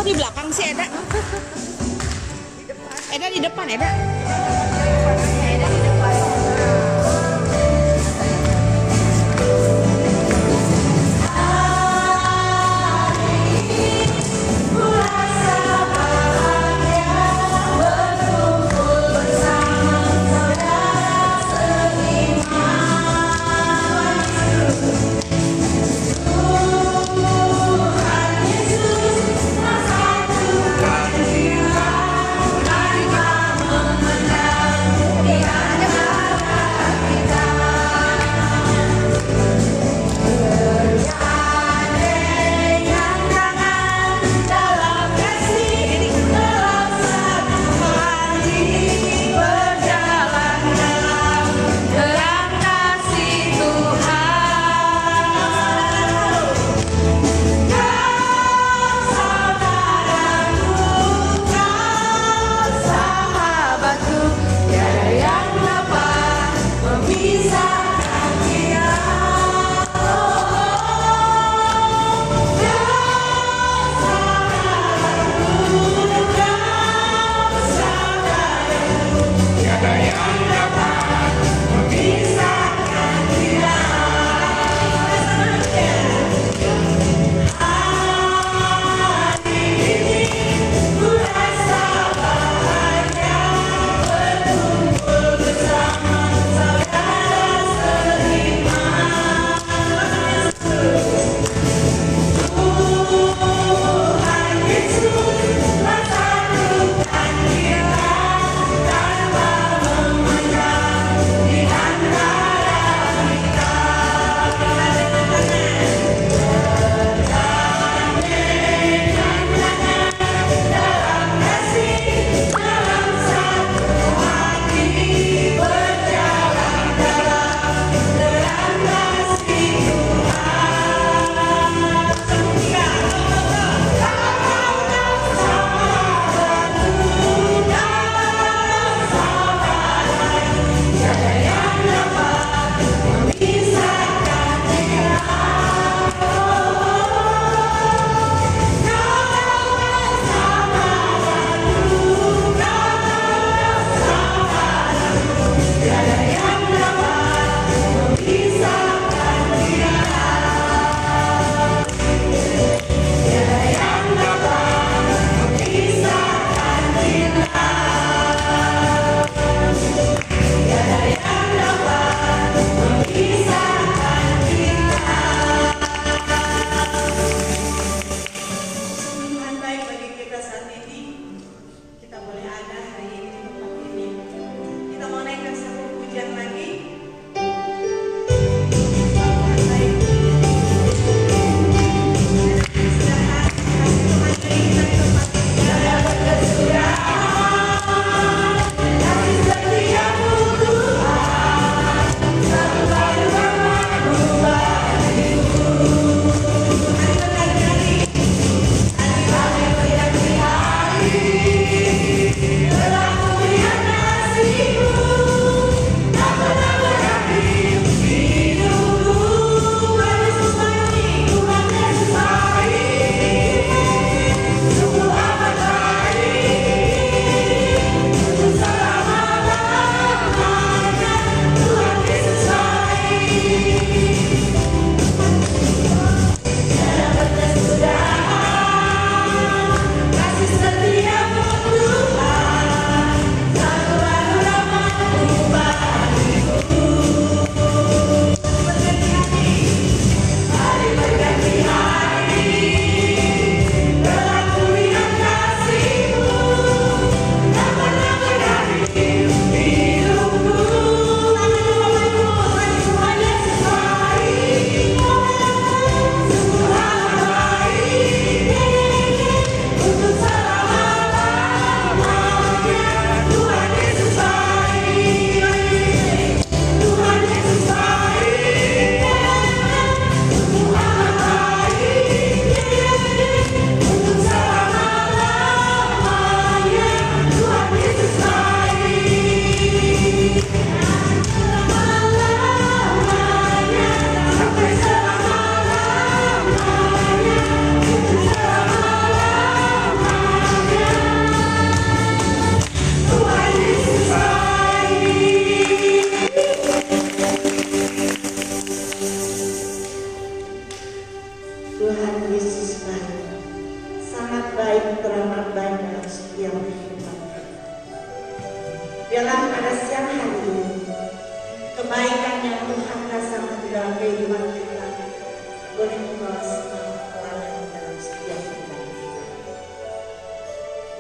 Kok di belakang sih Eda? Eda di depan Eda. Eda di depan. Tuhan Yesus baik, sangat baik, teramat baik dalam setiap kehidupan. Dalam pada siang hari ini, kebaikan yang Tuhan rasakan di dalam kehidupan kita boleh membawa semangat pelayanan dalam setiap kehidupan kita.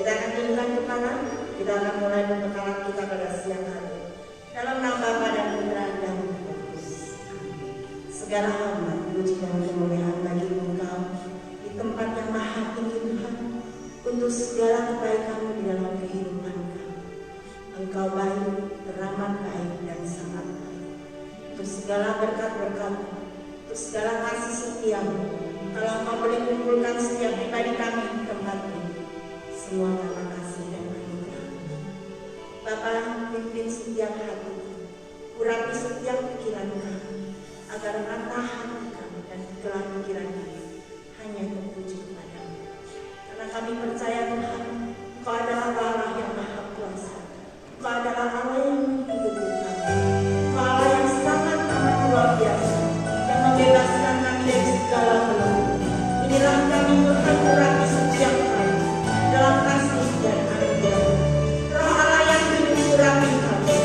Kita akan tundukkan kepala, kita akan mulai pembekalan kita pada siang hari ini. Dalam nama Bapa dan Putra dan Roh Kudus. Segala hormat, puji dan kemuliaan bagi Engkau di tempat yang maha tinggi Tuhan, untuk segala kebaikan-Mu di dalam kehidupan kami. Engkau baik, teramat baik dan sangat baik. Untuk segala berkat-berkat, untuk segala kasih setia-Mu, kalau Engkau boleh kumpulkan setiap pribadi kami di tempat ini, semua terima kasih dan anugerah. Bapa, pimpin setiap hati, urapi setiap pikiran kami, agar mata hati kami dan pikiran kami hanya tertuju kepadamu. Karena kami percaya Tuhan, Engkau adalah Allah yang maha kuasa. Engkau adalah Allah yang menghidupi kami. Engkau Allah yang sangat amat luar biasa, yang membebaskan kami dari segala belenggu. Inilah kami Tuhan, urapi setiap kali dalam kasih dan anugerah. Roh Allah yang hidup urapi kami.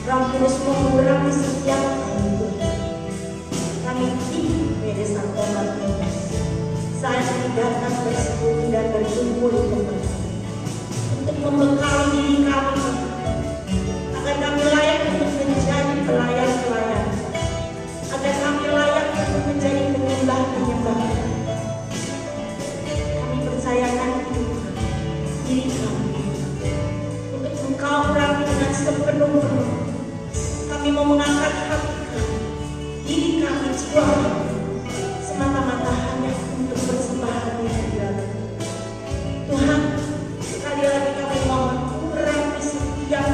Roh Kudus mengurapi setiap hidup kami di Pedesaan Tomat ini. Saat ini datang bersekutu dan berkumpul kembali untuk membekali diri kami agar kami layak untuk menjadi pelayan-pelayan, agar kami layak untuk menjadi penyembah-penyembah. Kami percayakan hidup diri kami untuk Engkau urapi dengan sepenuh-penuh. Kami mau mengangkat hati kami, diri kami, jiwa kami, semata-mata hanya untuk persembahan di hadirat Tuhan. Sekali lagi kami mohon urapi setiap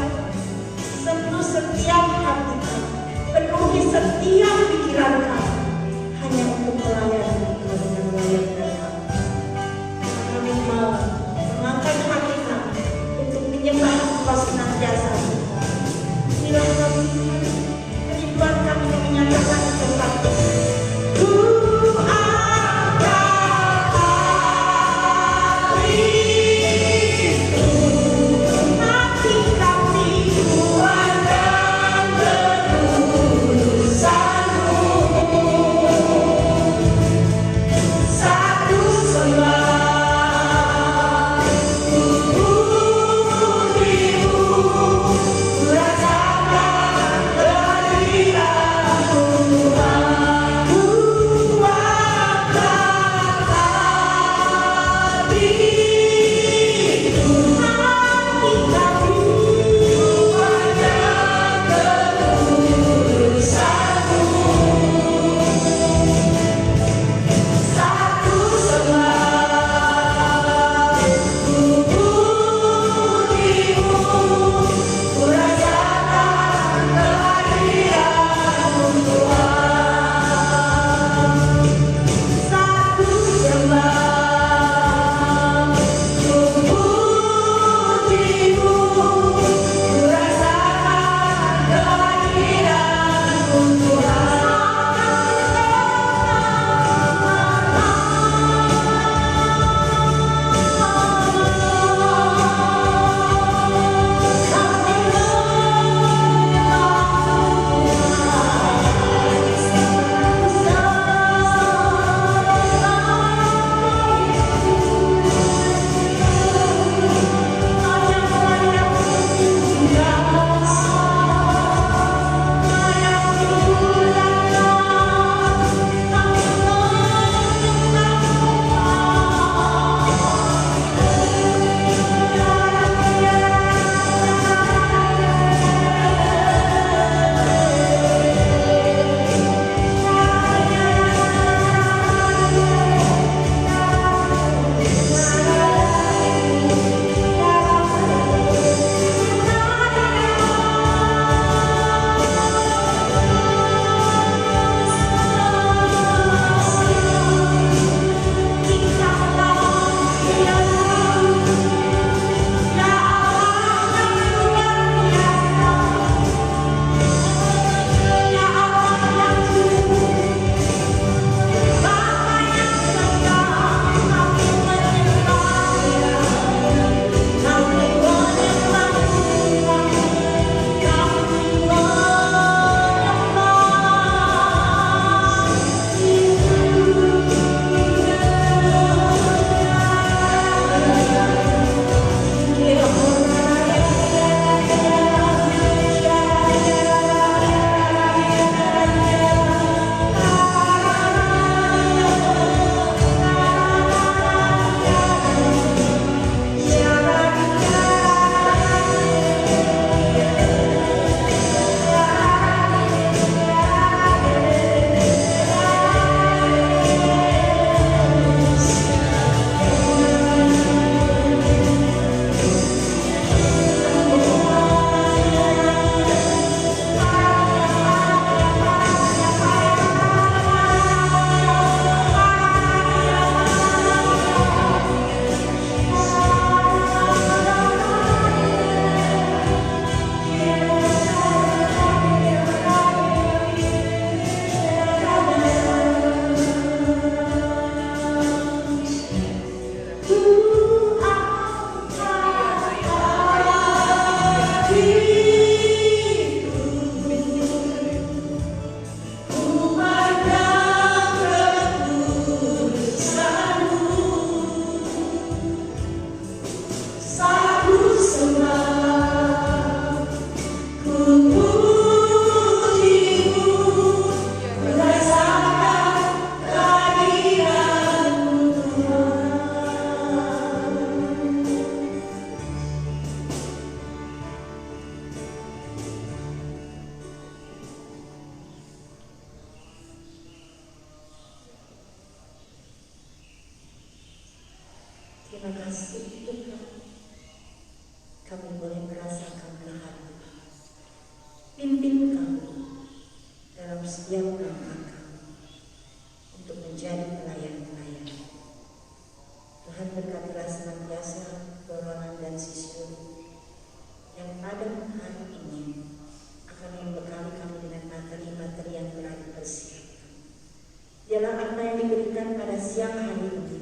hati kami, penuhi setiap pikiran kami, hanya untuk melayani Engkau dengan layak dan hati. Kami mau mengangkat hati kami untuk menyembah Engkau senantiasa. Inilah kami, kerinduan kami yang menyatakan di tempat ini. Terima kasih Tuhan, kami boleh merasakan kehadiran. Pimpin kami dalam setiap langkah kami untuk menjadi pelayan-pelayan. Tuhan berkatilah senantiasa Roland dan Sisyuri yang pada hari ini akan membekali kami dengan materi-materi yang telah dipersiapkan. Biarlah apa yang diberikan pada siang hari ini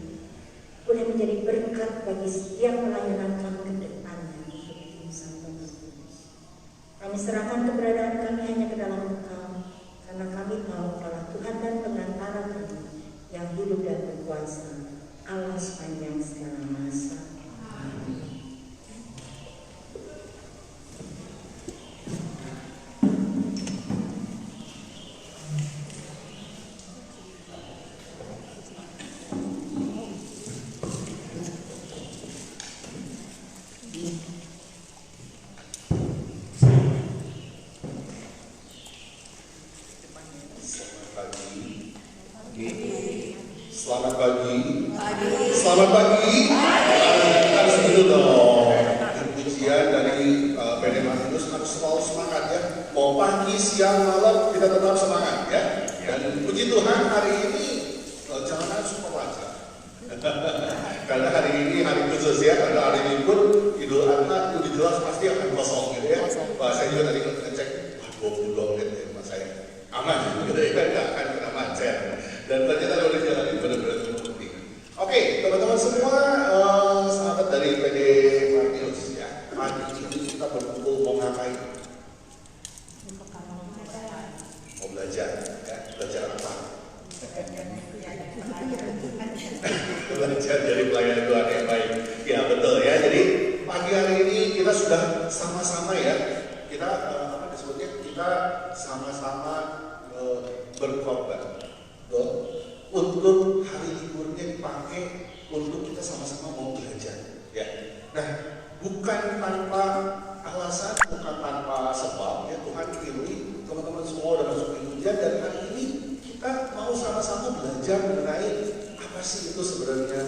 boleh menjadi berkat bagi setiap pelayanan kami ke depannya untuk tim Santa Kristus. Kami serahkan keberadaan kami hanya ke dalam Engkau, karena kami tahu bahwa Tuhan dan pengantara kami yang hidup dan berkuasa, Allah sepanjang segala masa. Amin. Selamat pagi. Selamat pagi. Harus gitu dong. Pujian dari PD Martinus harus selalu semangat ya. Mau pagi, siang, malam kita tetap semangat ya. Dan puji Tuhan hari ini jalanan super lancar. Karena hari ini hari khusus ya, karena hari libur Idul Adha itu jelas pasti akan kosong gitu ya. Wah, saya juga tadi ngecek, wah 22 menit ya mas saya. Aman gitu ya, nggak akan kena macet. Dan ternyata udah jalanin benar-benar penting. Oke, teman-teman semua, sahabat dari PD Martinus ya. Pagi ini kita berkumpul mau ngapain? Mau belajar, ya? Belajar apa? Belajar dari pelayan Tuhan yang baik. Ya betul ya. Jadi pagi hari ini kita sudah sama-sama ya. Kita apa disebutnya? Kita sama-sama berkorban. Untuk hari liburnya dipakai untuk kita sama-sama mau belajar ya. Nah, bukan tanpa alasan, bukan tanpa sebab ya, Tuhan pilih teman-teman semua udah masuk ujian, dan hari ini kita mau sama-sama belajar mengenai apa sih itu sebenarnya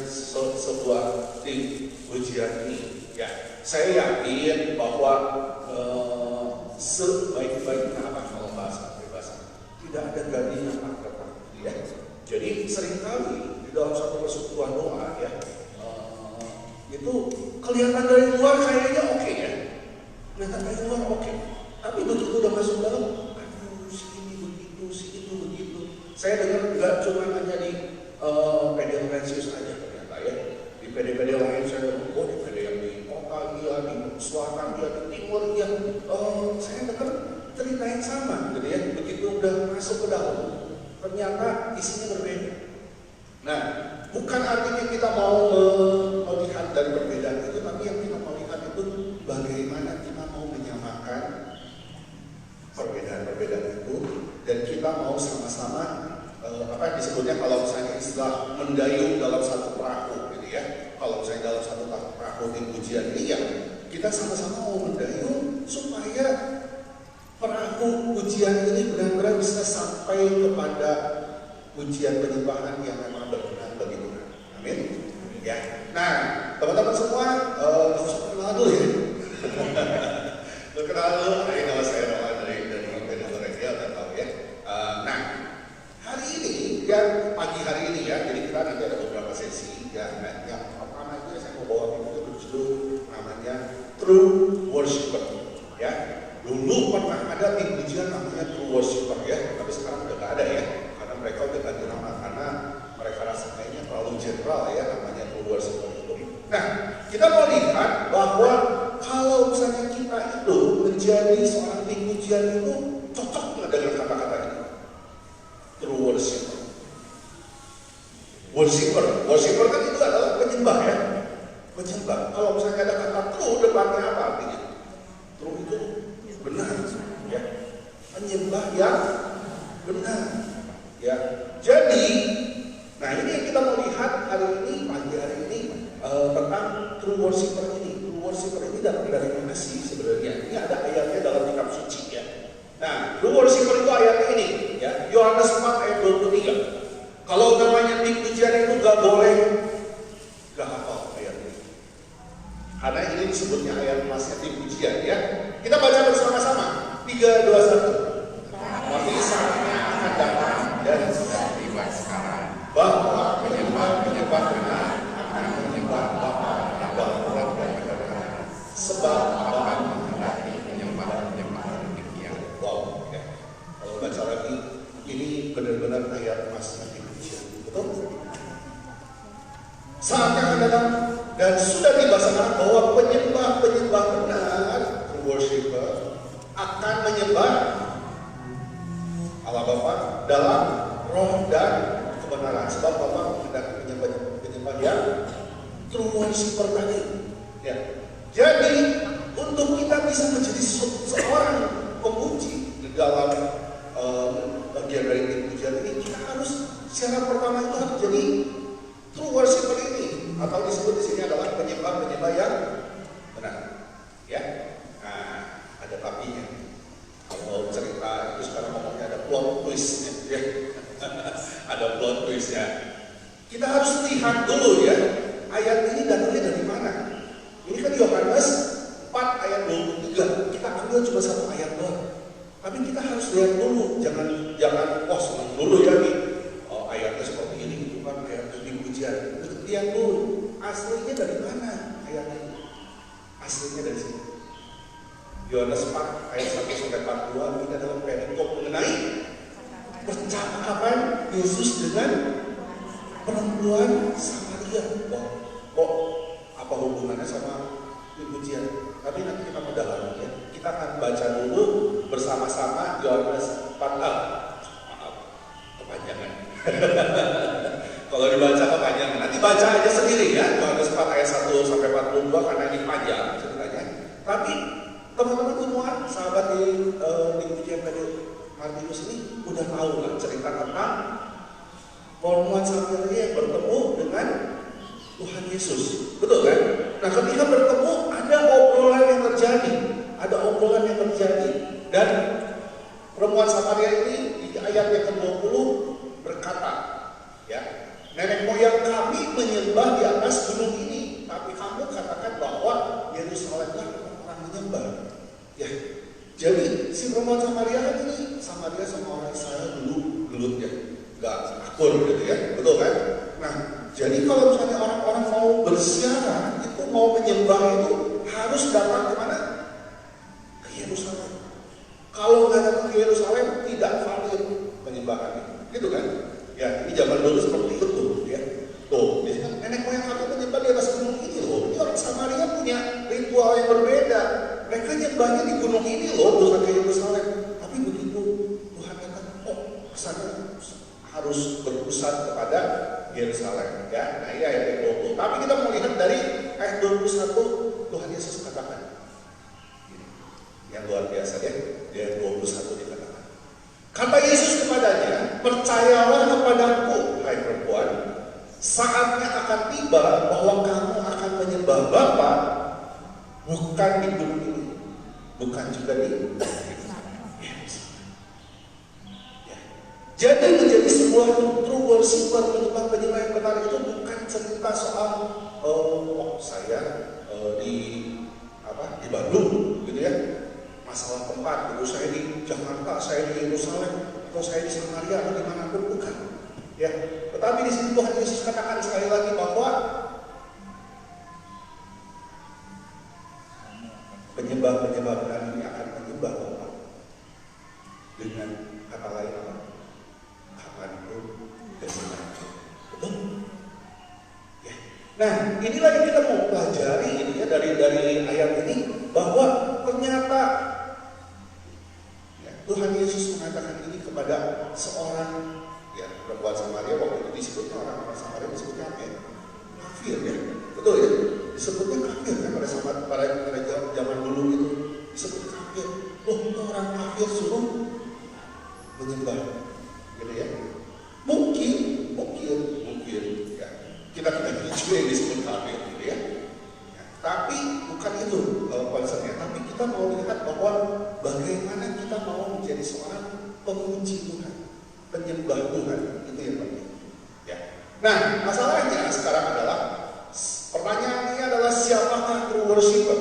sebuah tim ujian ini ya. Saya yakin bahwa sebaik-baiknya apa kalau bahasa tidak ada gading yang akrab ya. Jadi seringkali di dalam satu persekutuan doa ya, itu kelihatan dari luar kayaknya oke ya, kelihatan dari luar oke. Tapi begitu udah masuk dalam, aduh si ini begitu, si itu begitu. Saya dengar nggak cuma hanya di PD Laurentius aja ternyata ya. Di PD-PD lain saya dengar, oh di PD yang di kota iya, di selatan iya, di timur iya. Saya dengar cerita yang sama gitu ya. Begitu udah masuk ke dalam, ternyata isinya berbeda. Nah, bukan artinya kita mau melihat dari perbedaan itu, tapi yang kita mau lihat itu bagaimana kita mau menyamakan perbedaan-perbedaan itu, dan kita mau sama-sama apa disebutnya kalau misalnya istilah mendayung dalam satu perahu gitu ya. Kalau misalnya dalam satu perahu di ujian ini ya, kita sama-sama mau mendayung supaya perahu ujian ini benar-benar bisa sampai kepada ujian penyembahan yang memang berkenan bagi Tuhan. Amin. Ya. Nah, teman-teman semua, nggak usah kenalan dulu ya. Kenalan dulu. Hari nama saya Roland dari PD Lorendia, udah tahu ya. Nah, hari ini ya, pagi hari ini ya, jadi kita nanti ada beberapa sesi ya. Nah, yang pertama itu saya mau bawa itu berjudul namanya True Worshipper ya. Dulu pernah ada tim ujian namanya True Worshipper ya, tapi sekarang udah gak ada ya, karena mereka udah ganti nama, karena mereka rasa kayaknya terlalu general ya namanya True Worshipper itu. Nah, kita mau lihat bahwa kalau misalnya kita itu menjadi seorang tim ujian itu cocok nggak dengan kata-kata ini? True Worshipper. Worshipper kan itu adalah penyembah ya, penyembah. Kalau misalnya ada kata true depannya apa artinya? True itu benar, ya. Menyembah yang benar, ya. Jadi, nah ini yang kita mau lihat hari ini, pagi hari ini tentang true worshiper ini. True worshiper ini datang dari mana sih sebenarnya? Ini ada ayatnya dalam kitab suci, ya. Nah, true worshiper itu ayat ini, ya. Yohanes 4 ayat 23. Kalau namanya tim pujian itu gak boleh, gak hafal ayat ini. Karena ini disebutnya ayat emasnya tim pujian, ya. Kita baca bersama-sama. 3, 2, 1. Tapi saatnya akan datang dan sudah tiba sekarang bahwa penyembah benar akan menyembah Bapa yang benar dan benar. Sebab Bapa menghendaki penyembah demikian. Wow, ya. Kalau baca lagi, ini benar-benar ayat emasnya tim pujian. Betul? Saatnya akan datang dan sudah tiba sekarang bahwa penyembah benar, true worshiper, akan menyembah Allah Bapa dalam roh dan kebenaran. Sebab Bapa menghendaki penyembah yang true worshiper tadi. Ya. Jadi untuk kita bisa menjadi seorang pemuji di dalam bagian dari tim pujian ini, kita harus syarat pertama itu harus jadi true worshiper ini, atau disebut di sini adalah penyembah yang benar. Ya. Nah, ada tapinya. Kalau cerita itu sekarang ngomongnya ada plot twist, ya. Ada plot twist, ya. Kita harus lihat dulu, ya, ayat ini datangnya dari mana. Ini kan Yohanes 4 ayat 23. Kita ambil cuma satu ayat doang. Tapi kita harus lihat dulu, jangan senang dulu ya nih. Oh, ayatnya seperti ini, itu kan ayat di pujian. Lihat dulu, aslinya dari mana ayat ini? Aslinya dari sini. Yohanes 4 ayat 1 sampai 42 ini adalah perikop mengenai percakapan Yesus dengan perempuan Samaria. Kok apa hubungannya sama pujian? Tapi nanti kita mendalami, ya. Kita akan baca dulu bersama-sama Yohanes 4 maaf, kepanjangan. Kalau dibaca kepanjangan, nanti baca aja sendiri, ya. Yohanes 4 ayat 1 sampai 42 karena ini panjang ceritanya. Tapi teman-teman semua, sahabat di pujian dari Martinus ini udah tahu lah cerita tentang perempuan Samaria yang bertemu dengan Tuhan Yesus, betul kan? Nah, ketika bertemu ada obrolan yang terjadi, dan perempuan Samaria ini di ayat yang ke-20 berkata, ya, nenek moyang kami menyembah di atas gunung ini, tapi kamu katakan bahwa Yerusalemlah orang menyembah. Ya, jadi si perempuan Samaria kan ini Samaria sama orang Israel dulu gelut, ya, nggak akur gitu, ya, betul kan? Nah, jadi kalau misalnya orang-orang mau bersiaran, itu mau menyembah itu harus datang ke mana? Ke Yerusalem. Kalau nggak datang ke Yerusalem, tidak valid penyembahannya, gitu kan? Ya, ini zaman dulu seperti itu, ya. Tuh, nenek moyang kami menyembah di atas gunung ini loh. Ini orang Samaria punya ritual yang berbeda. Mereka nyembahnya di gunung ini loh, bukan ke Yerusalem. Tapi begitu Tuhan kata, oh, sana harus berpusat kepada Yerusalem, ya. Nah, ini ayat yang 20. Tapi kita mau lihat dari ayat 21, Tuhan Yesus katakan ini, yang luar biasa, ya. Di ayat 21 dikatakan, kata Yesus kepadanya, percayalah kepadaku, hai perempuan, saatnya akan tiba bahwa kamu akan menyembah Bapa bukan di gunung ini, bukan juga di Jadi menjadi sebuah true worshiper, penyembah yang benar itu bukan cerita soal saya di Bandung gitu, ya, masalah tempat, gitu, saya di Jakarta, saya di Yerusalem, atau saya di Samaria atau dimanapun, bukan, ya. Tetapi di sini Tuhan Yesus katakan sekali lagi bahwa penyembah benar ini akan menyembah Bapa dengan kata lain apa? Betul? Ya. Nah, inilah yang kita mau pelajari ini, ya, dari ayat ini, bahwa ternyata, ya, Tuhan Yesus mengatakan ini kepada seorang, ya, perempuan Samaria. Waktu itu disebutnya orang Samaria disebutnya apa, ya? Kafir, ya, betul, ya, disebutnya kafir, ya, pada menyembah, gitu ya. Mungkin ya. Kita juga yang disebut kafir, gitu ya. Tapi bukan itu concernnya. Tapi kita mau lihat bahwa bagaimana kita mau menjadi seorang pemuji Tuhan, penyembah Tuhan, itu yang penting. Ya. Nah, masalahnya sekarang adalah pertanyaannya adalah siapakah true worshiper?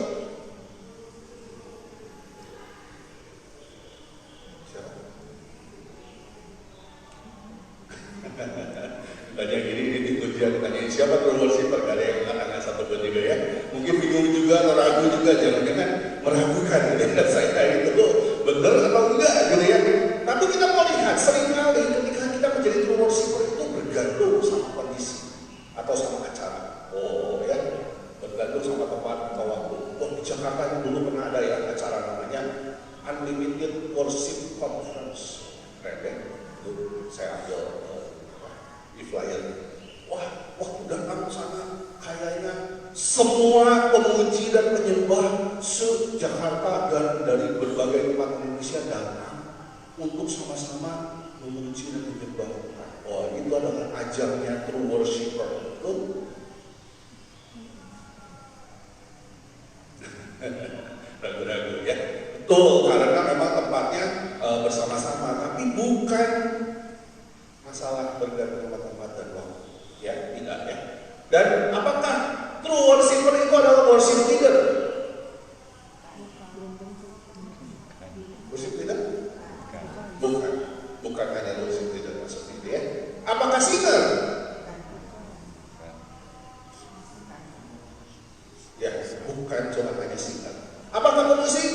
Tanya gini, ini ujian ditanyain siapa true worshiper, gak ada yang mengatakan satu pun juga ya. Mungkin bingung juga atau ragu juga, jangan-jangan meragukan gitu ya, saya itu benar atau enggak gitu ya. Tapi kita mau lihat seringkali ketika kita menjadi true worshiper itu bergantung sama kondisi atau sama acara. Oh ya, bergantung sama tempat atau waktu. Oh, di Jakarta ini dulu pernah ada ya acara namanya Unlimited Worship Conference. Keren ya? Itu saya ambil di flyer. Wah, waktu datang ke sana kayaknya semua pemuji dan penyembah se-Jakarta dan dari berbagai tempat Indonesia datang untuk sama-sama memuji dan menyembah Tuhan. Oh, itu adalah ajangnya true worshiper. Betul? Ragu-ragu ya. Betul, karena memang tempatnya bersama-sama, tapi bukan masalah bergantung tempat dan waktu. Ya, tidak ya. Dan apakah true worshiper itu adalah worship leader? Worship leader? Bukan hanya worship leader maksudnya itu ya. Apakah singer? Ya, bukan cuma hanya singer. Apakah pemusik?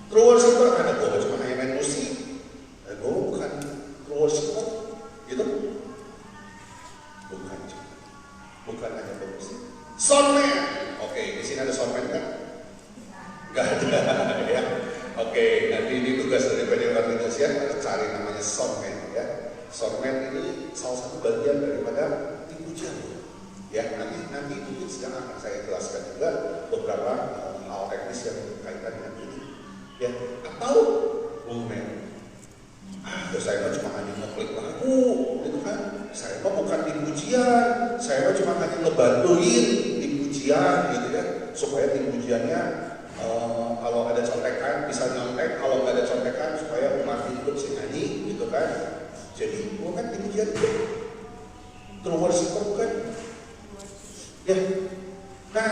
True worshiper ada gue cuma hanya main musik. Gue bukan true worshiper, gitu? Bukan hanya pemusik. Soundman, oke, di sini ada soundman kan? Gak ada, ya. Oke, nanti ini tugas dari Penyelenggara Organisasi ya, cari namanya soundman ya. Soundman ini salah satu bagian daripada tim pujian. Ya, nanti mungkin sedang akan saya jelaskan juga beberapa hal teknis yang berkaitan dengan ini. Ya, atau movement. Saya mah cuma hanya ngeklik lagu, gitu kan? Saya mah bukan tim pujian, saya mah cuma hanya ngebantuin tim pujian, gitu ya, supaya tim pujiannya kalau ada contekan bisa nyontek, kalau nggak ada contekan supaya umat hidup si nyanyi, gitu kan? Jadi bukan tim pujian itu, true worshiper bukan? Ya. Nah,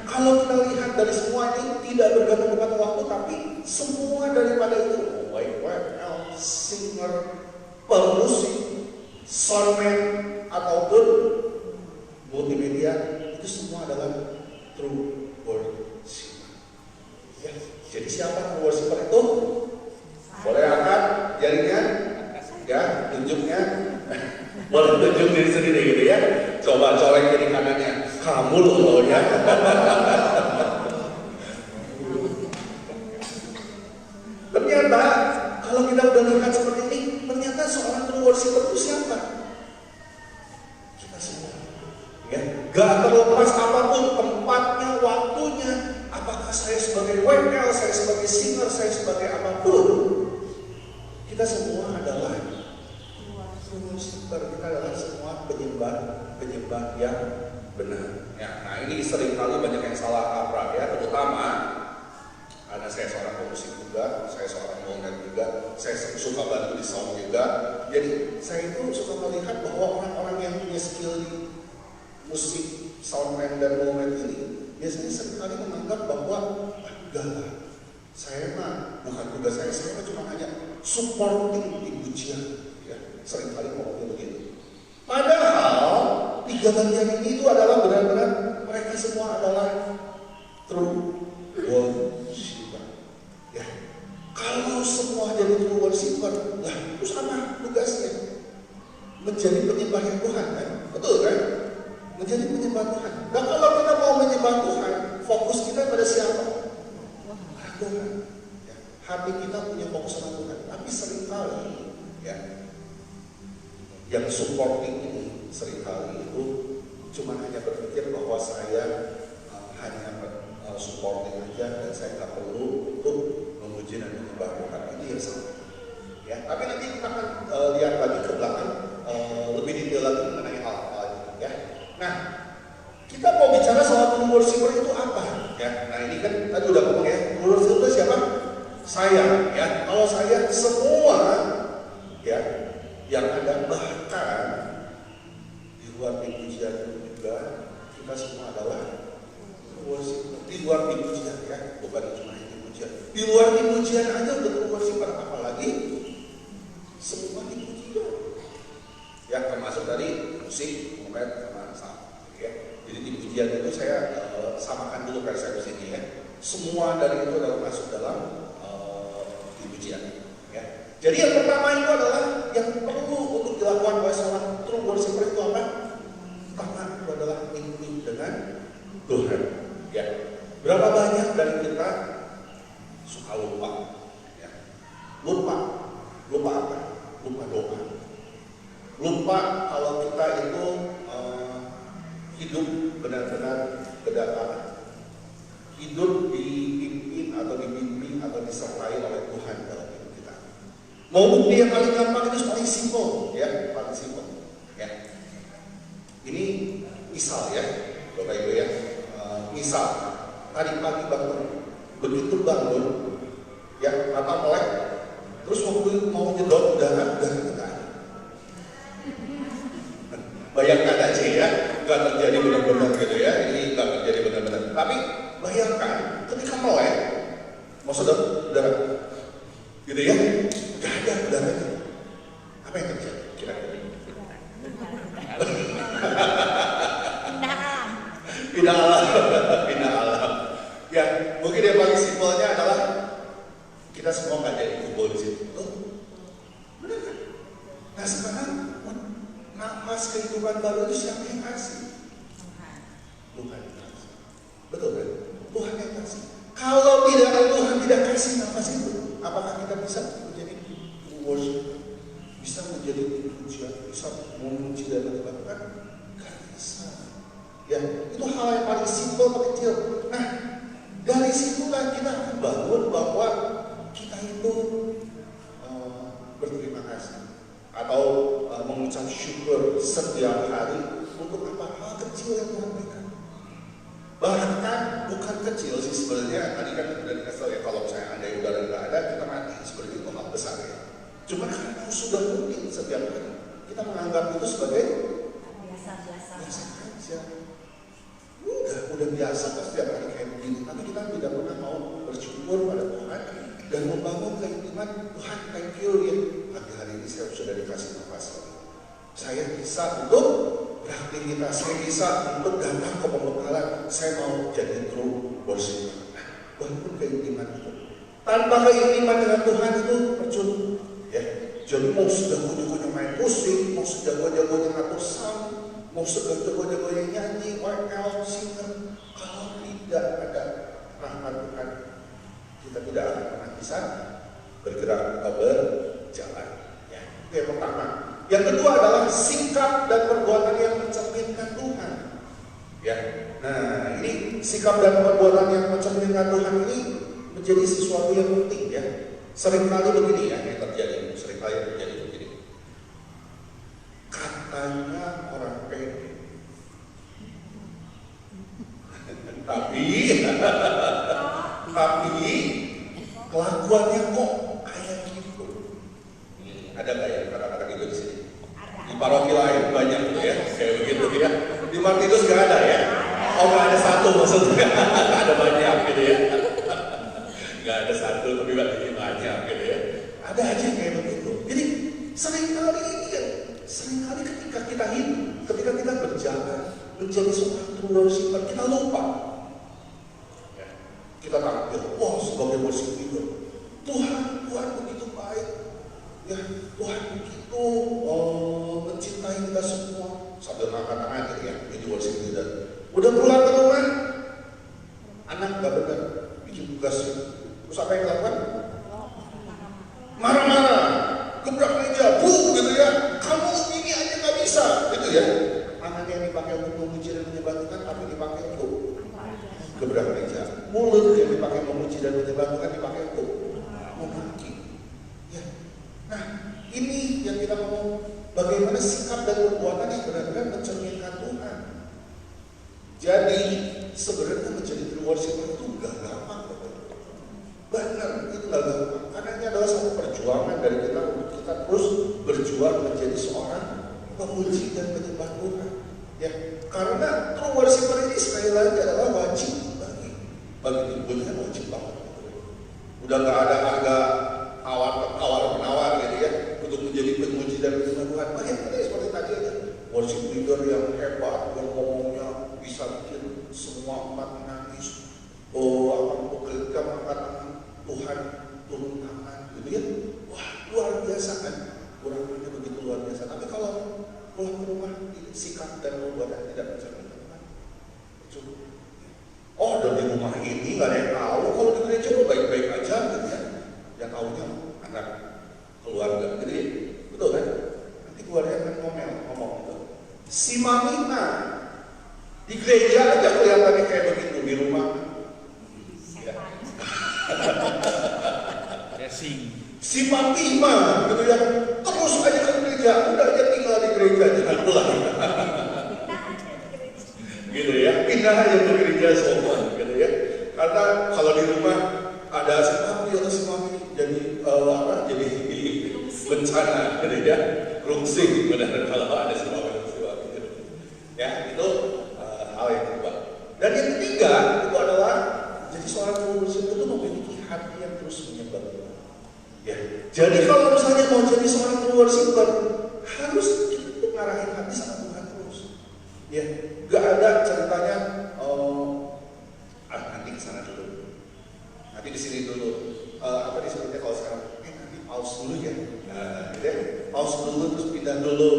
kalau kita lihat dari semua ini tidak bergantung kepada waktu, tapi semua daripada itu, baik singer, pemusik, soundman ataupun multimedia, itu semua adalah true worshiper. Ya, jadi siapa true worshiper itu? Boleh angkat jarinya, ya, tunjuknya. Boleh tunjuk diri sendiri gitu ya. Coba colek kiri kanannya. Kamu loh ya. Ternyata kalau kita udah lihat seperti ini, ternyata seorang true worshiper itu siapa? Kita semua. Ya, gak terlepas apapun tempatnya, waktunya. Apakah saya sebagai WL, saya sebagai singer, saya sebagai apapun, kita semua adalah true worshiper. Kita adalah semua penyembah yang benar. Ya, nah ini seringkali banyak yang salah kaprah ya, terutama karena saya seorang pemusik juga, saya seorang movement juga, saya suka bantu di sound juga. Jadi saya itu suka melihat bahwa orang-orang yang punya skill di musik, soundman dan movement ini biasanya seringkali menganggap bahwa enggak lah, saya mah bukan tugas saya mah cuma hanya supporting di pujian. Ya, seringkali ngomongnya begitu. Padahal tiga bagian ini itu adalah benar-benar mereka semua adalah true worshiper. Ya, kalau semua jadi true worshiper, lah terus apa tugasnya? Menjadi penyembah Tuhan kan? Betul kan? Menjadi penyembah Tuhan. Nah kalau kita mau menyembah Tuhan, fokus kita pada siapa? Tuhan. Ya, hati kita punya fokus sama Tuhan. Tapi seringkali ya, yang supporting ini seringkali itu cuma hanya berpikir bahwa saya hanya supporting aja dan saya tak perlu untuk memuji dan menyembah Tuhan. Ini yang salah. Ya, tapi nanti kita akan lihat lagi ke belakang lebih detail lagi mengenai hal-hal ini. Ya. Nah, kita mau bicara soal true worshiper itu apa? Ya, nah ini kan tadi udah ngomong ya, true worshiper siapa? Saya. Ya, kalau saya semua ya yang ada, bahkan di luar pujian juga kita semua adalah true worshiper. Di luar pujian ya, bukan cuma di pujian. Di luar pujian aja udah true worshiper, apalagi semua di pujian. Ya, termasuk tadi musik, komet, sama ya. Jadi di pujian itu saya samakan dulu persepsi ini ya. Semua dari itu adalah masuk dalam di pujian. Ya. Jadi yang pertama itu adalah yang perlu untuk dilakukan oleh seorang true worshiper itu apa? Pertama itu adalah intim dengan Tuhan. Ya. Berapa banyak dari kita suka lupa? Ya. Lupa apa? Lupa doa. Lupa kalau kita itu hidup benar-benar kedatangan, hidup dipimpin atau dibimbing atau disertai oleh Tuhan dalam hidup kita. Mau bukti yang paling gampang itu paling simpel, ya, paling simpel. Ya. Ini misal ya, Bapak Ibu ya, misal tadi pagi bangun, begitu bangun, ya mata melek, terus waktu mau nyedot udahan enggak. Bayangkan aja ya, nggak terjadi benar-benar gitu ya, ini nggak terjadi benar-benar. Tapi bayangkan ketika melek, mau sedot udara, gitu ya, nggak ada udaranya. Apa yang terjadi? Kira-kira? Pindah alam. Ya, mungkin yang paling simpelnya adalah kita semua nggak jadi kumpul di situ. Benar kan? Nah sekarang nafas kehidupan baru itu siapa yang kasih? Tuhan yang kasih. Betul kan? Tuhan yang kasih. Kalau tidak ada Tuhan tidak kasih nafas itu, apakah kita bisa menjadi worship? Bisa menjadi pujian, bisa memuji dan menyembahkan? Gak bisa. Ya, itu hal yang paling simpel, paling kecil. Nah, dari situlah kita akan bangun bahwa kita itu berterima kasih atau mengucap syukur setiap hari untuk apa hal kecil yang Tuhan berikan. Bahkan bukan kecil sih sebenarnya, tadi kan udah dikasih ya, kalau misalnya ada udara nggak ada kita mati, sebenarnya itu hal besar ya. Cuma karena sudah rutin setiap hari, kita menganggap itu sebagai biasa aja. Udah biasa setiap hari kayak begini, tapi kita tidak pernah mau bersyukur pada Tuhan dan membangun keintiman Tuhan, thank you ya. Hari ini saya sudah dikasih nafas. Saya bisa untuk beraktivitas, saya bisa untuk datang ke pembekalan. Saya mau jadi true worshiper. Bangun keintiman itu. Tanpa keintiman dengan Tuhan itu percuma. Ya, jadi mau sejago-jagonya main musik, mau sejago-jagonya ngatur sound, mau sejago-jagonya nyanyi, workout, singer, kalau tidak ada rahmat Tuhan, kita tidak akan pernah bisa bergerak atau berjalan. Ya, itu yang pertama. Yang kedua adalah sikap dan perbuatan yang mencerminkan Tuhan. Ya, nah ini sikap dan perbuatan yang mencerminkan Tuhan ini menjadi sesuatu yang penting ya. Seringkali begini ya yang terjadi, begini. Katanya orang pede, tapi kelakuannya kok kayak gitu. Ada nggak ya kata-kata gitu di sini? Di paroki lain banyak tuh ya, kayak begitu ya. Di Martinus nggak ada ya? Oh nggak ada satu maksudnya, ada banyak gitu ya. Nggak ada satu tapi banyak gitu ya. Ada aja kayak begitu. Jadi seringkali ini kan, seringkali ketika kita hidup, ketika kita berjalan menjadi seorang true worshiper, kita lupa. Ya. Kita tampil, wah sebagai worshiper, Tuhan begitu baik. Ya, Tuhan begitu mencintai kita semua. Sambil angkat tangan gitu ya, jadi worship leader. Udah pulang ke rumah, anak gak benar, bikin tugas. Terus apa yang dilakukan? Marah-marah, gebrak meja, gitu ya. Kamu ini aja gak bisa, gitu ya. Tangan yang dipakai untuk memuji dan menyembah Tuhan, tapi dipakai untuk gebrak meja. Mulut yang dipakai memuji dan menyembah Tuhan dipakai untuk memaki. Ya. Nah, ini yang kita mau, bagaimana sikap dan perbuatan yang benar-benar mencerminkan Tuhan. Jadi sebenarnya menjadi true worshiper itu gak gampang. Benar, itu gak gampang. Karena ini adalah satu perjuangan dari kita untuk kita terus berjuang menjadi seorang pemuji dan penyembah Tuhan. Ya, karena true worshiper ini sekali lagi adalah wajib bagi tubuhnya, wajib banget. Udah gak ada harga tawar-menawar gitu ya untuk menjadi pemuji dan penyembah Tuhan. Bagaimana seperti tadi aja, worship leader yang hebat, yang ngomongnya bisa bikin semua umat menangis. Akan bekerja mengangkat tangan Tuhan turun tangan, gitu ya. Wah, luar biasa kan? Kurang lebih begitu luar biasa. Tapi kalau pulang ke rumah, sikap dan perbuatan tidak mencerminkan Tuhan. Cukup. Oh, dan di rumah ini nggak ada yang tahu. Kalau di gereja lo baik-baik aja, gitu ya. Yang tahunya anak keluarga, gitu ya. Betul kan? Nanti keluarga akan ngomong gitu. Si Mamina di gereja aja kelihatannya kayak begitu, di rumah. Ya. Si Fatima, gitu ya. Terus aja ke gereja, udah aja tinggal di gereja, jangan pulang. Gitu ya, pindah aja ke gereja semua, gitu ya. Karena kalau di rumah ada si Mami atau si Mami jadi jadi bencana, gitu ya, rungsing, benar kalau ada si Mami atau si Mami, gitu. Ya, itu hal yang kedua. Dan yang ketiga itu adalah jadi seorang pemuji itu memiliki hati yang terus menyembah Tuhan. Ya, jadi kalau misalnya mau jadi seorang true worshiper, harus kita ngarahin hati sama Tuhan terus. Ya, gak ada ceritanya nanti kesana dulu, nanti di sini dulu. Apa disebutnya kalau sekarang? Nanti pause dulu ya. Gitu ya. Pause dulu terus pindah dulu.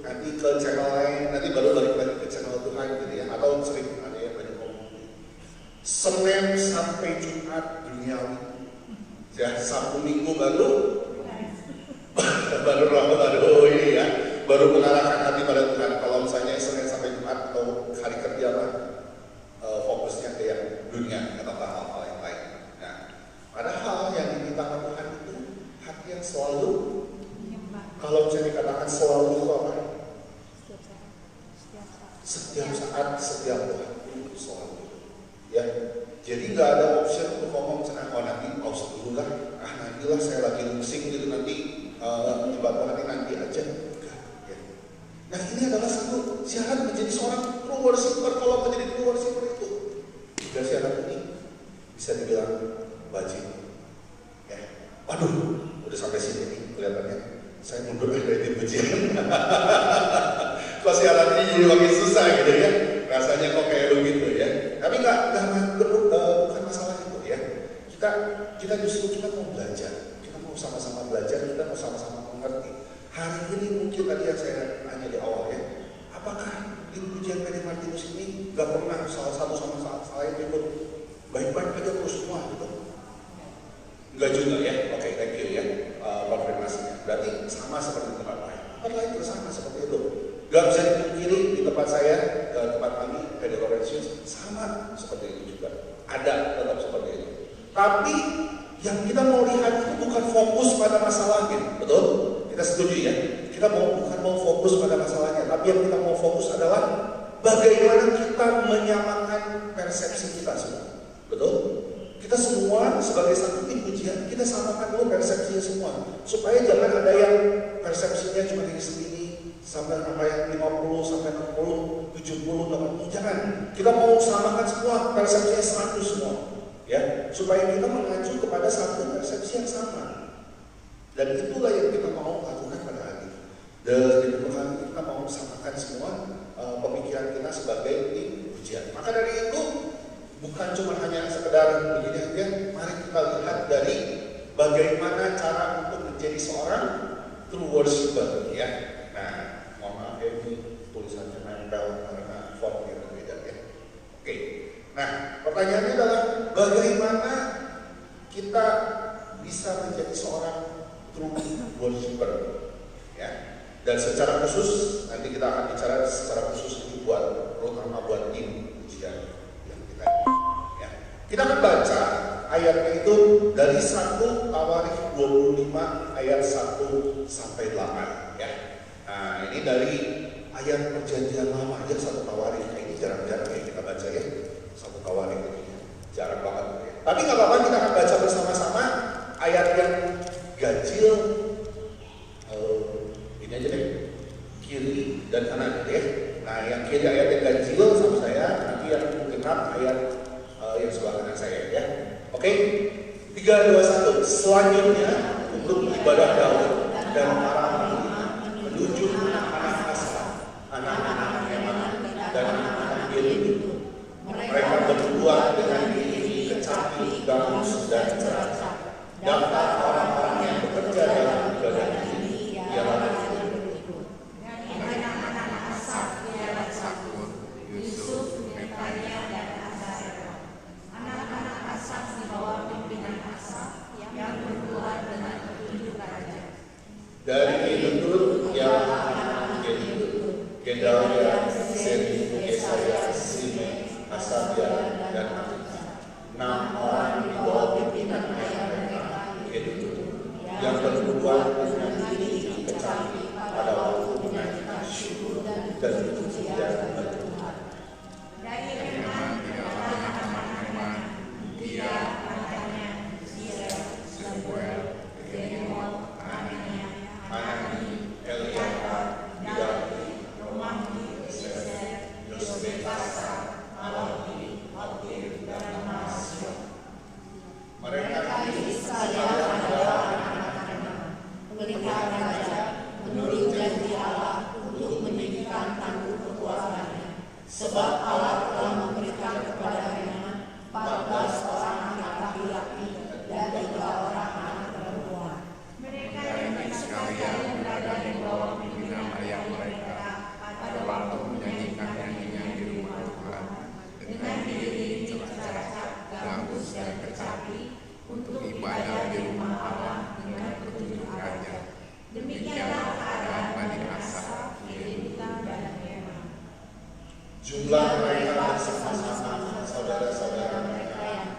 Nanti ke channel lain, nanti baru balik lagi ke channel Tuhan gitu ya. Atau sering ada yang banyak ngomong. Senin sampai Jumat duniawi. Ya, Sabtu Minggu baru ini ya, baru mengarahkan hati pada Tuhan. Kalau misalnya Senin sampai Jumat atau hari kerja lah, fokusnya ke yang dunia atau hal-hal yang lain. Nah, padahal yang diminta Tuhan itu hati yang selalu, kalau bisa dikatakan selalu itu apa? Setiap saat, setiap waktu, selalu. Ya, jadi nggak ada option untuk ngomong nanti pause dulu lah, nantilah saya lagi rungsing gitu, nanti ibadah nanti aja. Enggak, ya. Nah, ini adalah satu syarat menjadi seorang true worshiper. Kalau menjadi true worshiper itu, tiga syarat ini bisa dibilang wajib. Ya, waduh, udah sampai sini nih kelihatannya. Saya mundur dari pujian. Kok syarat ini jadi makin susah gitu ya? Rasanya kok kayak begitu ya? Tapi bukan masalah itu ya. Kita justru kita mau belajar, kita mau sama-sama belajar, kita mau sama-sama mengerti. Hari ini mungkin tadi yang saya tanya di awal ya, apakah di pujian PD Martinus ini gak pernah salah satu sama salah lain itu baik-baik aja terus semua gitu? Enggak juga ya? Oke, thank you ya konfirmasinya. Berarti sama seperti tempat lain. Tempat lain juga sama seperti itu. Gak bisa dipungkiri di tempat saya, di tempat kami PD Laurentius sama seperti itu juga. Ada tetap seperti itu. Tapi yang kita mau lihat itu bukan fokus pada masalahnya, betul? Kita setuju ya? Kita bukan mau fokus pada masalahnya, tapi yang kita mau fokus adalah bagaimana kita menyamakan persepsi kita semua, betul? Kita semua sebagai satu tim pujian, kita samakan dulu persepsinya semua, supaya jangan ada yang persepsinya cuma diri sendiri sampai yang 50, sampai 60, 70, 80, jangan. Kita mau samakan semua persepsinya 100 semua. Ya, supaya kita mengacu kepada satu persepsi yang sama, dan itulah yang kita mau lakukan pada hari ini. Dan kita mau samakan semua pemikiran kita sebagai tim pujian. Maka dari itu bukan cuma hanya sekedar begini aja. Mari kita lihat dari bagaimana cara untuk menjadi seorang true worshiper. Ya, nah, mohon maaf ya, ini tulisannya nempel karena fontnya berbeda ya. Oke. Nah, pertanyaannya adalah bagaimana kita bisa menjadi seorang true worshiper, ya? Dan secara khusus nanti kita akan bicara secara khusus ini terutama buat tim pujian yang kita, ya. Kita akan baca ayatnya itu dari 1 Tawarikh 25 ayat 1 sampai 8 ya. Nah, ini dari ayat perjanjian lama aja 1 Tawarikh. Ini jarang-jarang ya kita baca ya. 1 Tawarikh ini jarang banget ya. Tapi nggak apa-apa, kita akan baca bersama-sama ayat yang ganjil. Ini aja deh, kiri dan kanan ya. Nah, yang kiri ayat yang ganjil sama saya, nanti yang genap ayat yang sebelah kanan saya ya. Oke, 3, 2, 1. Selanjutnya untuk ibadah Daud dan para nabi menuju anak-anak Asaf, anak-anak Heman dan anak-anak Yedutun. Mereka berdua dengan diri kecapi, gabus dan ceracap. Daftar orang-orang yang bekerja dalam ibadah ini ialah anak-anak Asaf ialah Sakur, Yusuf, Netanya, dan Azarel. Anak-anak Asaf di bawah pimpinan Asaf yang berbuat dengan petunjuk raja. dari Yedutun ialah anak Yedutun, Gedalia, Seri, Yesaya, Simei, Hasabia, dan Akib. 6 orang di bawah pimpinan ayah mereka, Yedutun, yang berbuat dengan diri kecapi pada waktu menyanyikan syukur dan pujian kepada Tuhan. Dari Heman ialah anak-anak Heman, dia, anaknya, Zirel, Samuel, Jerimot, Anani, Eliakar, Gidali, Romahdi, Ezer, Yosebasa, Malachi, Hakim, dan Masya. Mereka ini sekalian adalah anak-anak Heman, pelihara raja, menurut janji Allah untuk meninggikan tangguh kekuasaannya. Sebab Allah telah memberikan kepada Heman 14 orang anak laki-laki dan 3 orang anak perempuan. Mereka ini sekalian berada di bawah pimpinan ayah mereka pada waktu menyanyikan nyanyian di rumah Tuhan dengan diri ceracap, gabus, dan kecapi untuk ibadah di rumah Allah dengan petunjuk raja. Demikianlah keadaan Bani Asaf, Yedutun, dan Heman. jumlah mereka bersama-sama saudara-saudara mereka yang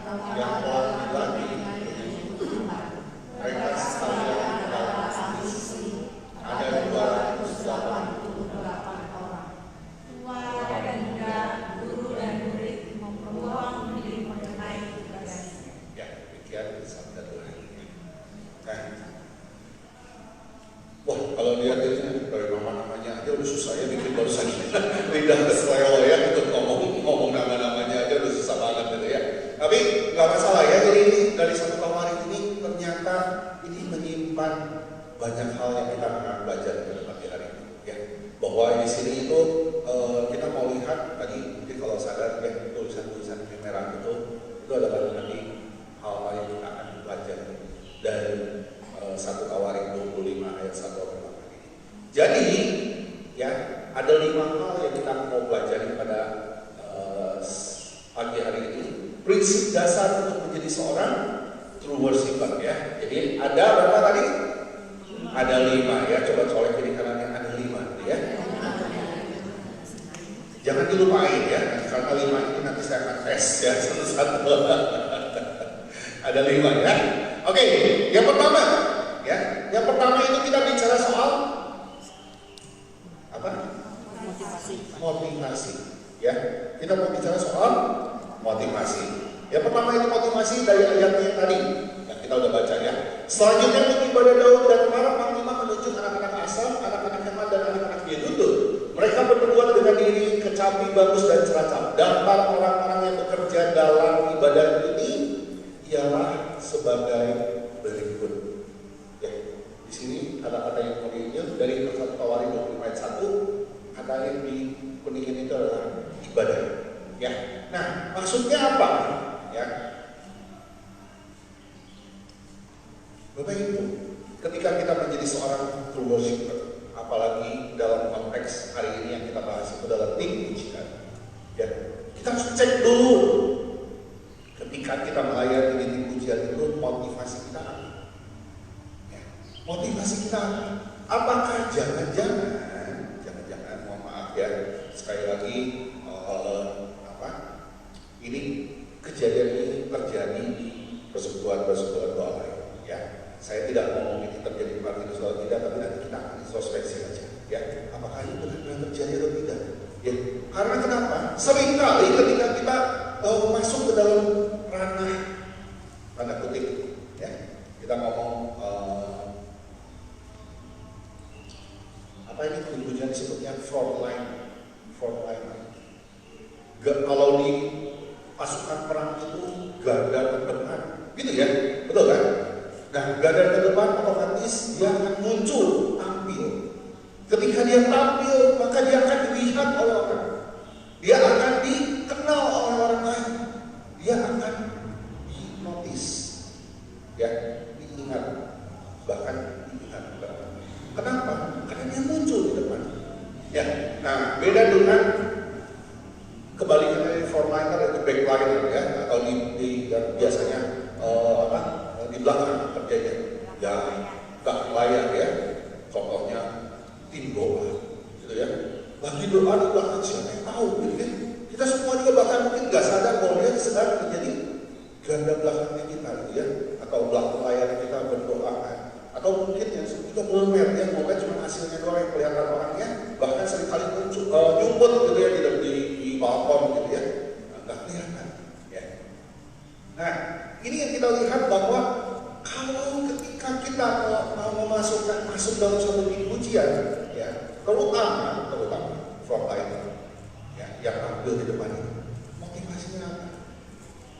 telah dilatih menyanyi Tuhan. Mereka sekalian adalah sisi, ada 288 orang. Tua dan muda, guru dan murid memperluang diri mengenai tugasnya. ya, demikian sabda Tuhan. Nah, wah, kalau lihat ini dari nama-namanya aja udah susah ya bikin barusan lidah keseleo ya untuk ngomong nama-namanya aja udah susah banget gitu ya. Tapi nggak masalah ya, jadi ini dari 1 Tawarikh ini ternyata ini menyimpan banyak hal yang kita akan belajar pada pagi hari ini ya. Bahwa di sini itu kita mau lihat tadi mungkin kalau sadar ya, tulisan-tulisan yang merah itu ada banyak nanti hal-hal yang kita akan pelajari dari 1 Tawarikh 25 ayat 1 sampai 8 ini. Jadi ya, ada 5 hal yang kita mau pelajari pada pagi hari ini. Prinsip dasar untuk menjadi seorang true worshiper ya. Jadi ada berapa tadi? Ada 5 ya. Coba colek kiri kanannya, ada 5 ya. Jangan dilupain ya, karena 5 ini nanti saya akan tes ya satu-satu. Ada 5 ya. Oke, yang pertama ya. Yang pertama itu kita bicara soal apa? Motivasi. Ya, kita mau bicara soal motivasi. Yang pertama itu motivasi dari ayatnya tadi yang kita udah baca ya. Selanjutnya untuk ibadah Daud dan para panglima menuju anak-anak Asaf, anak-anak Heman dan anak-anak Yedutun. Mereka berbuat dengan diri kecapi, bagus dan ceracap. Daftar orang-orang yang bekerja dalam ibadah ini ialah sebagai berikut. Ya, di sini ada kata yang kuning dari 1 Tawarikh 25 ayat 1. Kata yang di kuning itu adalah ibadah. Ya, nah maksudnya apa? Ya, Bapak Ibu, ketika kita menjadi seorang true worshiper, apalagi dalam konteks hari ini yang kita bahas itu adalah tim pujian, ya, kita harus cek dulu ketika kita melayani di tim pujian itu motivasi kita apa? Ya, motivasi kita apakah jangan-jangan, mohon maaf ya, sekali lagi ini kejadian ini terjadi di persekutuan doa lain. Ya, saya tidak ngomong ini terjadi di Martinus atau tidak, tapi nanti kita akan introspeksi aja. Ya, apakah itu benar-benar terjadi atau tidak? Ya, karena kenapa? Seringkali ketika kita masuk ke dalam ranah tanda kutip, ya, kita ngomong apa ini kemudian disebutnya frontline. Kalau di pasukan perang itu garda terdepan, gitu ya, betul kan? Nah, garda terdepan otomatis dia akan muncul, tampil. Ketika dia tampil, maka dia akan dilihat oleh orang. Dia akan dikenal oleh orang lain. Dia akan dinotis, ya, diingat, bahkan diingat. Kenapa? Karena dia muncul di depan. Ya, nah beda dengan kebalikan dari frontliner itu backliner, ya, atau di biasanya di belakang kerjanya, ya belakang layar, ya. Contohnya tim doa, gitu ya. Lagi doa di belakang siapa yang tahu, gitu ya. Kita semua juga bahkan mungkin nggak sadar bahwa dia sedang menjadi ganda belakangnya kita, gitu ya, atau belakang layar kita berdoa. Atau mungkin yang juga momen, ya, momen cuma hasilnya doang yang kelihatan orangnya, bahkan seringkali muncul nyumput gitu ya di balkon gitu ya, nggak kelihatan. Ya. Nah, ini yang kita lihat bahwa kalau ketika kita mau masuk dalam suatu pujian, ya, terutama frontliner, ya, yang tampil di depan ini, motivasinya apa?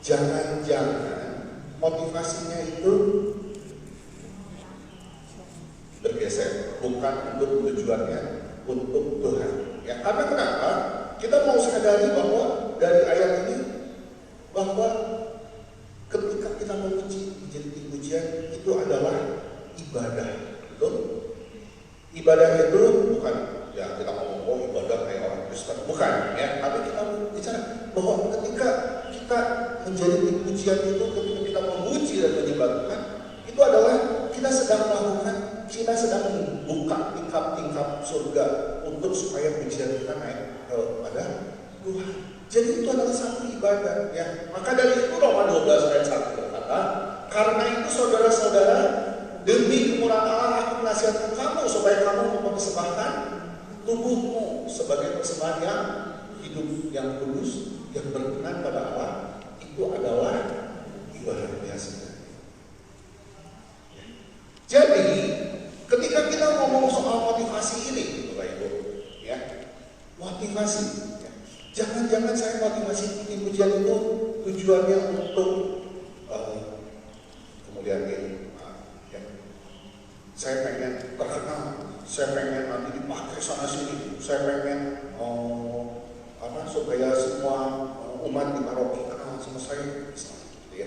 Jangan-jangan motivasinya itu bergeser, bukan untuk tujuannya untuk Tuhan. Ya, karena kenapa? Kita mau sadari bahwa dari ayat ini bahwa ketika kita memuji menjadi pujian itu adalah ibadah, betul? Ibadah itu bukan ya kita ngomong ibadah kayak orang Kristen, bukan ya. Tapi kita bicara bahwa ketika kita menjadi pujian itu, ketika kita memuji dan menyembah Tuhan, itu adalah kita sedang membuka tingkap-tingkap surga untuk supaya pujian kita naik kepada Tuhan. Jadi itu adalah satu ibadah, ya. Maka dari itu Roma 12 ayat 1 berkata, karena itu saudara-saudara, demi kemurahan Allah aku menasihatkan kamu supaya kamu mempersembahkan tubuhmu sebagai persembahan yang hidup, yang kudus, yang berkenan pada Allah. Itu adalah ibadah biasa. Jadi, ketika kita ngomong soal motivasi ini, Bapak Ibu, ya, motivasi, ya. Jangan-jangan saya motivasi pujian itu tujuannya untuk kemudian ini, ya. Saya pengen terkenal, saya pengen nanti dipakai sana sini, saya pengen supaya semua umat di paroki kenal sama saya, gitu ya.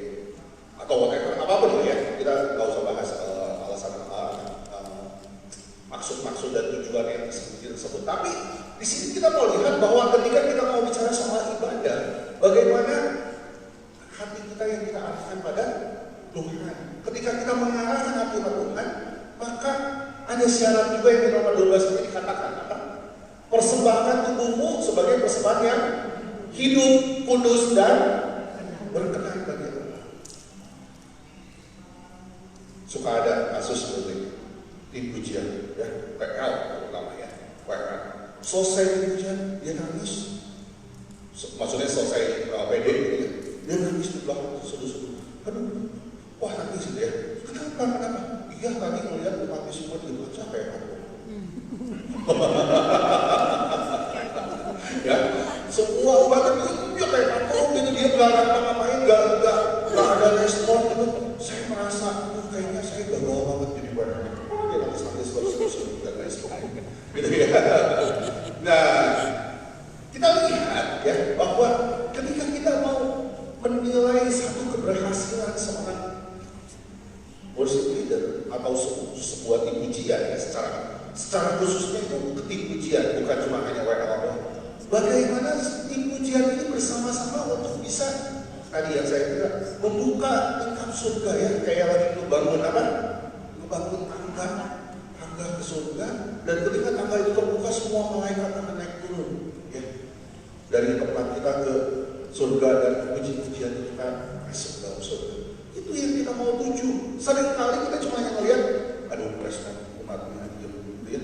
Atau whatever, apapun ya, kita nggak usah bahas alasan maksud dan tujuan yang disebut. Tapi di sini kita mau lihat bahwa ketika kita mau bicara soal ibadah, bagaimana hati kita yang kita arahkan pada Tuhan. Ketika kita mengarahkan hati pada Tuhan, maka ada syarat juga yang di Roma 12 ini dikatakan apa? Persembahkan tubuhmu sebagai persembahan yang hidup, kudus dan berkenan bagi Allah. Suka ada kasus seperti di pujian, ya, PL terutama ya, PL. Selesai pujian, dia nangis. Maksudnya selesai PD, gitu, dia nangis di belakang seduh-seduh. Aduh, wah nangis gitu ya. Kenapa? Iya tadi ngeliat umat semua dibaca kayak aku. Ya, semua umat dia kayak aku, gitu dia nggak ngapain, nggak ada respon gitu. Saya merasa, kayaknya saya gagal banget jadi warga. Dia nangis terus nggak respon, gitu ya. Nah, kita lihat ya bahwa ketika kita mau menilai satu keberhasilan seorang worship leader atau sebuah tim pujian ya, secara khususnya itu tim pujian, bukan cuma hanya WL. Bagaimana tim pujian ini bersama-sama untuk bisa tadi yang saya bilang membuka tingkap surga ya, kayak lagi ngebangun apa? Ngebangun tangga ke surga, dan ketika tangga itu terbuka semua malaikat akan naik turun ya. Dari tempat kita ke surga dan puji-pujian kita masuk dalam surga. Itu yang kita mau tuju. Seringkali kita cuma yang ngeliat, aduh Kristen umatnya gitu ya,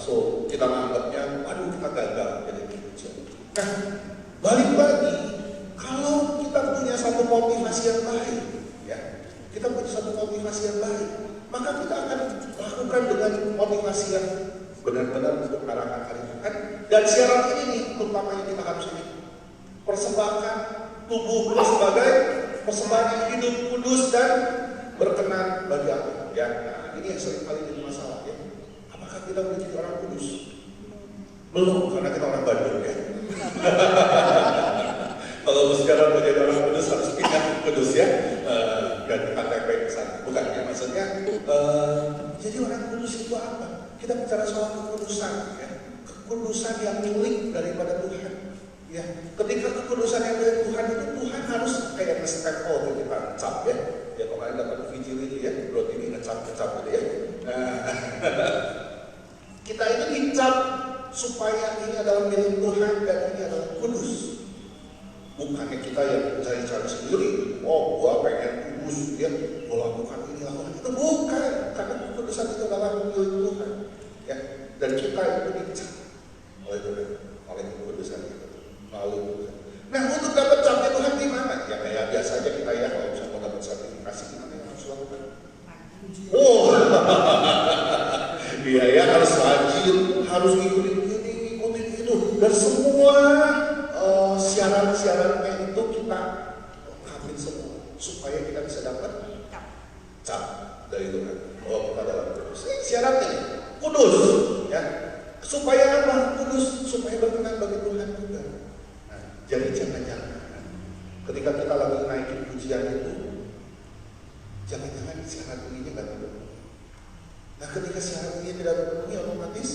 so kita menganggapnya, aduh kita gagal jadi Kristen. Nah, balik lagi, kalau kita punya satu motivasi yang baik, ya, kita punya satu motivasi yang baik, maka kita akan lakukan dengan motivasi yang benar-benar untuk arahkan hari Tuhan. Dan syarat ini nih, utamanya kita harus ini persembahkan tubuh sebagai persembahan yang hidup, kudus dan berkenan bagi Allah. Ya, nah, ini yang sering kali jadi masalah ya. Apakah kita udah jadi orang kudus? Belum, karena kita orang Bandung ya. Kalau sekarang mau jadi orang kudus harus pindah kudus ya, ganti KTP ke sana. Bukan ya, maksudnya jadi orang kudus itu apa? Kita bicara soal kekudusan ya, kekudusan yang milik daripada Tuhan. Ya, ketika kekudusan yang dari Tuhan itu, Tuhan harus kayak nge-step out kita ngecap ya. Ya kemarin dapat video itu ya, bro ini ngecap gitu ya. Kita ini dicap supaya ini adalah milik Tuhan dan ini adalah kudus. Bukannya kita yang cari-cari sendiri, oh gua pengen kudus ya, gua lakukan ini lakukan itu, bukan, karena kekudusan itu adalah milik Tuhan. Ya, dan kita itu dicap oleh Tuhan, oleh kekudusan itu. Nah, untuk dapat capnya Tuhan di mana? Ya kayak biasa aja kita ya, kalau misalnya mau dapat sertifikasi gimana yang harus lakukan? Oh, iya ya, harus rajin, harus ngikutin ini, ngikutin itu, dan semua syarat-syaratnya itu kita lengkapin semua supaya kita bisa dapat cap dari Tuhan. Oh, kita dalam kudus. Ini syaratnya kudus, ya. Supaya apa? Kudus, supaya berkenan bagi Tuhan juga. Jadi jangan-jangan ketika kita lagi naikin pujian itu, jangan-jangan syarat ini nggak terpenuhi. Nah, ketika syarat ini tidak terpenuhi, otomatis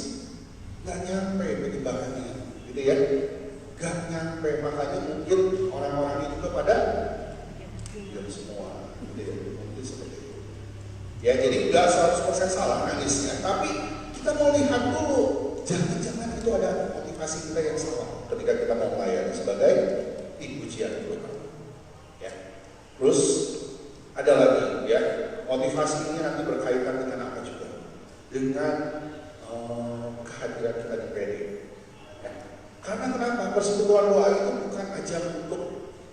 nggak nyampe penimbangannya, gitu ya? Nggak nyampe, makanya mungkin orang-orang itu kepada diam semua, gitu ya? Mungkin seperti itu. Ya, jadi nggak 100% salah nangisnya, tapi kita mau lihat dulu, jangan-jangan itu ada motivasi kita yang salah ketika kita mau melayani sebagai pujian Tuhan. Ya. Terus ada lagi ya, motivasi ini nanti berkaitan dengan apa juga? Dengan kehadiran kita di PD. Ya. Karena kenapa? Persekutuan doa itu bukan ajang untuk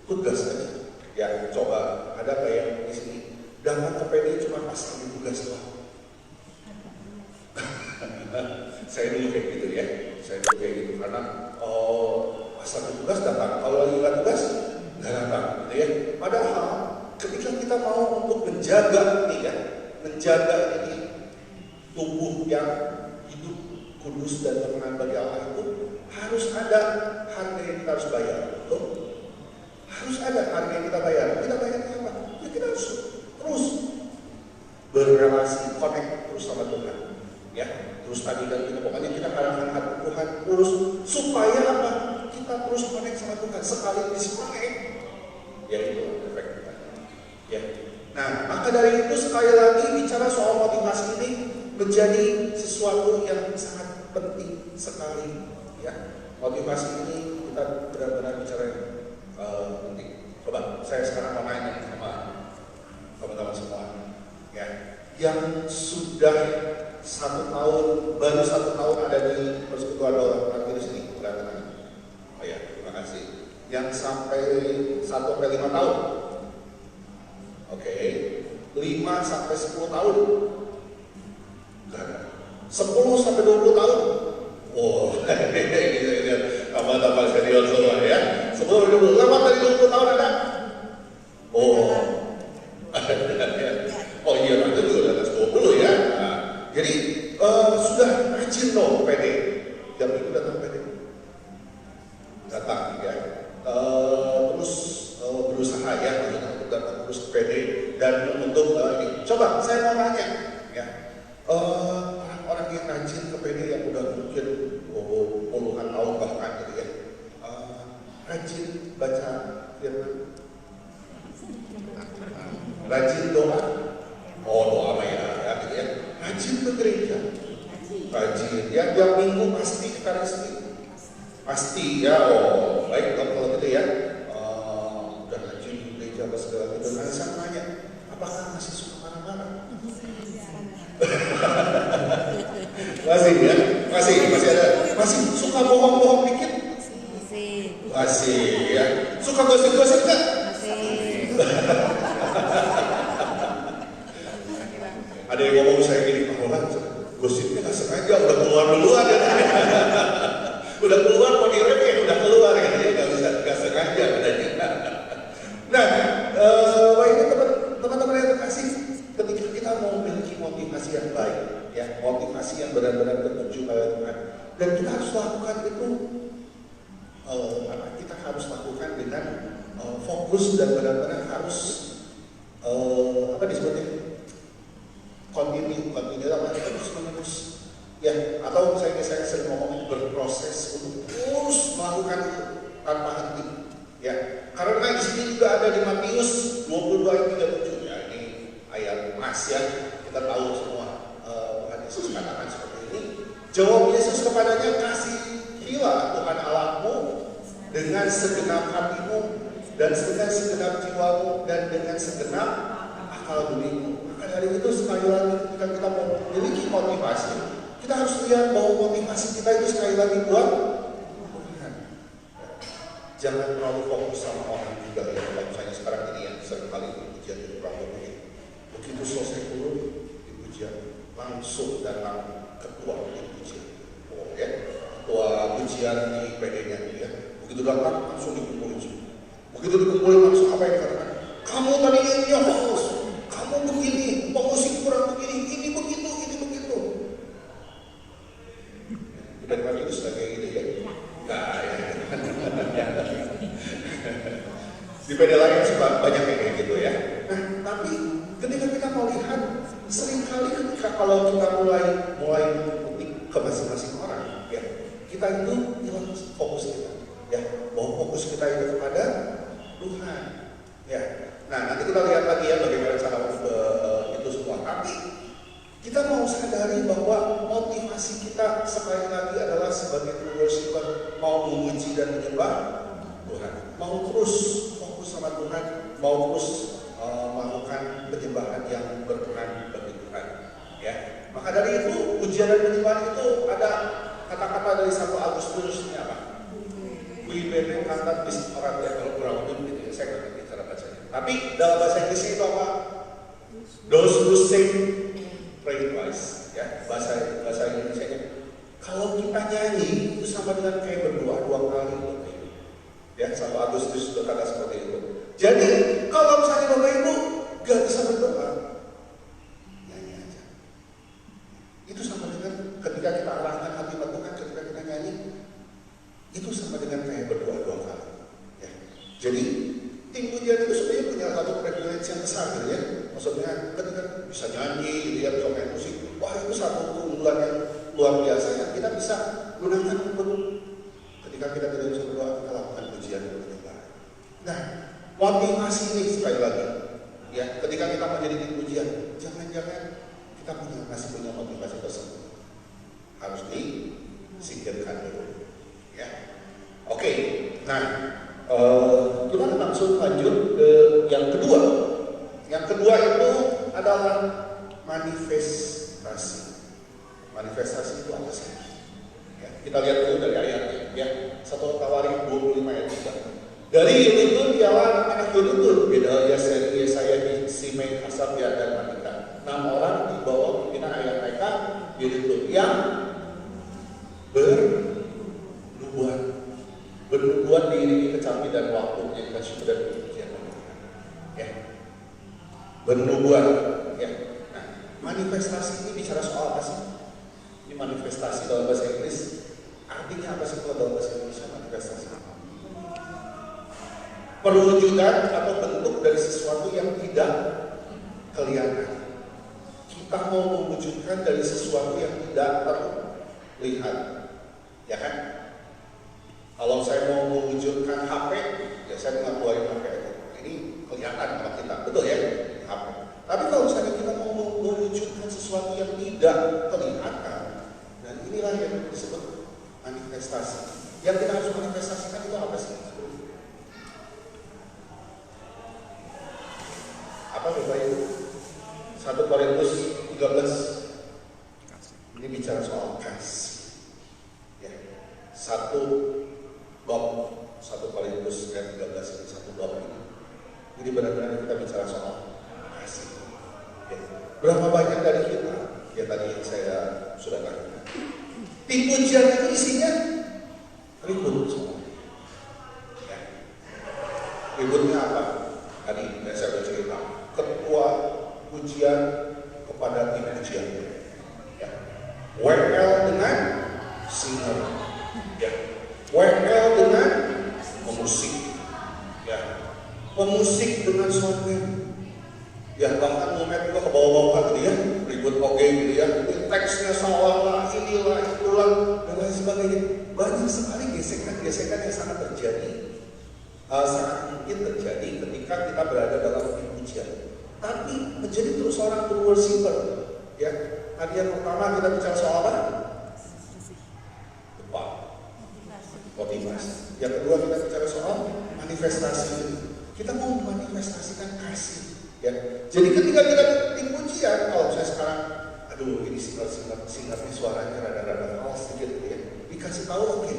tugas saja. Ya, coba ada kayak di sini datang ke PD cuma pas lagi tugas doang. Saya dulu kayak gitu ya, saya dulu kayak gitu karena pas lagi tugas datang, kalau lagi nggak tugas nggak datang, gitu ya. Padahal ketika kita mau untuk menjaga ini ya, menjaga ini tubuh yang hidup kudus dan berkenan bagi Allah itu harus ada harga yang kita harus bayar, betul? Harus ada harga yang kita bayar. Kita bayar apa? Ya kita harus terus berrelasi, connect terus sama Tuhan. Ya, terus tadi kan kita pokoknya kita arahkan hati Tuhan terus supaya apa? Kita terus connect sama Tuhan. Sekali disconnect, ya itu efek kita. Ya. Nah, maka dari itu sekali lagi bicara soal motivasi ini menjadi sesuatu yang sangat penting sekali. Ya, motivasi ini kita benar-benar bicara yang penting. Coba saya sekarang mau nanya sama teman-teman semua, ya, yang sudah 1 tahun, baru 1 tahun ada di Persekutuan Doa Terakhir di sini, berapa tangan? Oh ya, terima kasih. Yang sampai 1-5 tahun, oke, 5 sampai 10 tahun, enggak ada. 10 sampai 20 tahun, oh, ini tambah senior semua ya. 10 20, lewat dari 20 tahun ada? Oh, oh iya, itu juga udah atas 20 ya. Nah, jadi sudah rajin loh PD, jam itu datang PD, datang ya, terus berusaha ya untuk datang terus PD dan untuk ini. Coba saya mau nanya ya, orang-orang yang rajin ke PD yang udah mungkin puluhan tahun bahkan gitu ya, rajin baca firman, rajin doa, oh doa mah ya gitu ya. Rajin ke gereja, rajin ya, tiap minggu pasti Ekaristi, pasti ya. Oh baik kalau gitu ya, udah rajin di gereja apa segala gitu. Nah saya nanya, Apakah masih suka marah-marah? Masih ya? Masih ada. Masih suka bohong-bohong dikit? Masih ya. Suka gosip-gosip nggak? Ada yang ngomong saya gini, gosipnya nggak sengaja, udah keluar duluan ya. Udah keluar mau direm udah keluar ya, nggak sengaja adanya. Nah, ini teman-teman yang terkasih, ketika kita mau memiliki motivasi yang baik, ya motivasi yang benar-benar tertuju pada Tuhan, dan kita harus lakukan itu, kita harus lakukan dengan fokus dan benar-benar harus disebutnya continue terus ya, atau saya sering ngomong berproses untuk terus melakukan itu tanpa henti ya, karena di sini juga ada di Matius 22 ayat 37 ya, ini ayat emas ya, kita tahu semua. Tuhan Yesus katakan seperti ini, jawab Yesus kepadanya, kasihilah Tuhan Allahmu dengan segenap hatimu dan dengan segenap jiwamu dan dengan segenap akal budimu. Maka dari itu sekali lagi ketika kita memiliki motivasi, kita harus lihat bahwa motivasi kita itu sekali lagi buat Tuhan. Jangan terlalu fokus sama orang juga ya. Kalau misalnya sekarang ini yang seringkali ujian itu kurang lebih, begitu selesai dulu di ujian langsung datang ketua di ujian. Oh ya, ketua ujian di PD-nya ya. Begitu datang langsung dikumpulin semua. Begitu dikumpulin langsung apa yang dikatakan? Kamu tadi yang fokus, kamu begini, fokusin kurang begini, ini begitu. Dan kami itu sebagai gitu ya. Nah, ya. Di PD lain banyak yang kayak gitu ya. Nah, tapi ketika kita melihat seringkali ketika kalau kita mulai mengikuti ke masing-masing orang, ya kita itu hilang fokus kita, ya bahwa fokus kita itu kepada Tuhan, ya. Nah, nanti kita lihat lagi ya bagaimana cara itu semua. Tapi kita mau sadari bahwa motivasi kita sekali lagi adalah sebagai worshiper, mau memuji dan menyembah Tuhan, mau terus fokus sama Tuhan, mau terus melakukan penyembahan yang berkenan bagi Tuhan. Ya, maka dari itu pujian dan penyembahan itu ada kata-kata dari 1 Agustus ini apa? WIBB kata bis orang ya, kalau kurang lebih gitu, saya nggak ngerti cara bacanya. Tapi dalam bahasa Inggris itu apa? Those who sing pray twice, ya bahasa Indonesia. Kalau kita nyanyi itu sama dengan kayak berdoa 2 kali, ya 1 Agustus sudah kata seperti itu. Jadi kalau misalnya Bapak Ibu gak bisa berdoa, nyanyi aja. Itu sama dengan ketika kita arahkan hati Tuhan, ketika kita nyanyi, itu sama dengan kayak berdoa 2 kali. Ya. Jadi tim pujian itu sebenarnya punya satu privilege yang besar gitu ya. Maksudnya ketika bisa nyanyi, gitu ya, bisa main musik, wah itu satu keunggulan yang luar biasa yang kita bisa gunakan untuk ketika kita tidak bisa berdoa, kita lakukan pujian dan penyembahan. Nah, motivasi ini sekali lagi, ya ketika kita menjadi tim pujian, jangan-jangan kita masih punya motivasi tersebut, harus disingkirkan dulu, ya. Oke, nah. Kita langsung lanjut ke yang kedua. Yang kedua itu adalah manifestasi. Manifestasi itu apa sih? Ya, kita lihat dulu dari ayatnya. Ya, 1 Tawarik 25 ayat 3. Dari Yedutun ialah anak Yedutun, beda Yesaya, Simei, Hasabia dan Manika. 6 orang di bawah pimpinan ayat mereka Yedutun yang bernubuat diiringi kecapi dan waktu menjadikan syukur dan pujian bagi Tuhan. Ya, bernubuat. Ya. Nah, manifestasi ini bicara soal apa sih? Ini manifestasi dalam bahasa Inggris. Artinya apa sih kalau dalam bahasa Indonesia manifestasi? Perwujudan atau bentuk dari sesuatu yang tidak kelihatan. Kita mau mewujudkan dari sesuatu yang tidak terlihat, ya kan? Kalau saya mau mewujudkan HP, ya saya nggak keluarin HP itu. Ini kelihatan sama kita, betul ya? HP. Tapi kalau misalnya kita mau mewujudkan sesuatu yang tidak kelihatan, dan inilah yang disebut manifestasi. Yang kita harus manifestasikan itu apa sih? Apa bebas? Bapak Ibu? 1 Korintus 13. Ini bicara soal kasih. Ya. 1 Korintus ayat 13 ini 1 bab ini. Jadi benar-benar kita bicara soal kasih. Ya. Berapa banyak dari kita? Ya tadi yang saya sudah katakan. Tim pujian itu isinya ribut semua. Ya. Ributnya apa? Tadi saya bercerita. Ketua pujian kepada tim pujian. Ya. WL dengan singer. Ya. WL dengan pemusik. Ya. Pemusik dengan soundman. Ya bahkan momen juga ke bawah-bawah gitu ya, ribut oke gitu ya, teksnya salah lah, inilah, itulah, dan lain sebagainya. Banyak sekali gesekan-gesekan yang sangat terjadi, sangat mungkin terjadi ketika kita berada dalam pujian. Tapi menjadi terus seorang true worshiper, ya. Tadi yang pertama kita bicara soal apa? Motivasi. Yang kedua kita bicara soal manifestasi. Kita mau memanifestasikan kasih. Ya, jadi ketika kita tim pujian, kalau saya sekarang, aduh ini singernya suaranya rada-rada halus sedikit gitu ya, dikasih tahu oke,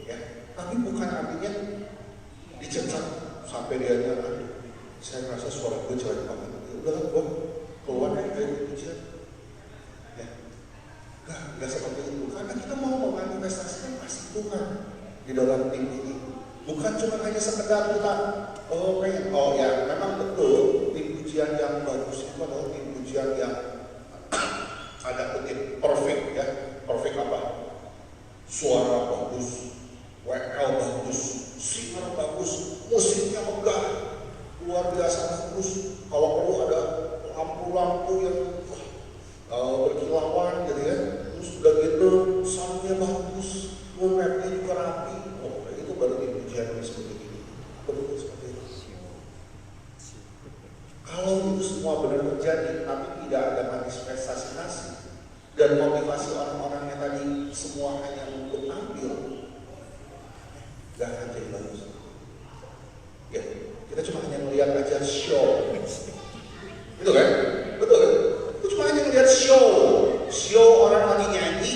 ya, tapi bukan artinya dicecat sampai dia aduh, saya merasa suara gue jelek banget, udah gue keluar dari pujian, ya, nggak seperti itu, karena kita mau memanifestasikan kasih Tuhan di dalam tim ini, bukan cuma hanya sekedar kita ya memang betul tim pujian yang bagus itu adalah tim pujian yang ada kutip perfect ya. Perfect apa? Suara bagus, WL bagus, singer bagus, musiknya megah, luar biasa bagus. Kalau perlu ada lampu-lampu yang berkilauan gitu ya. Terus udah gitu soundnya bagus, momentnya juga rapi. Oh itu baru tim pujian yang seperti ini. Betul seperti itu. Kalau itu semua benar terjadi, tapi tidak ada manifestasi kasih dan motivasi orang-orang yang tadi semua hanya untuk tampil, gak akan jadi bagus. Ya, kita cuma hanya melihat aja show, gitu kan? Betul kan? Kita cuma hanya melihat show orang lagi nyanyi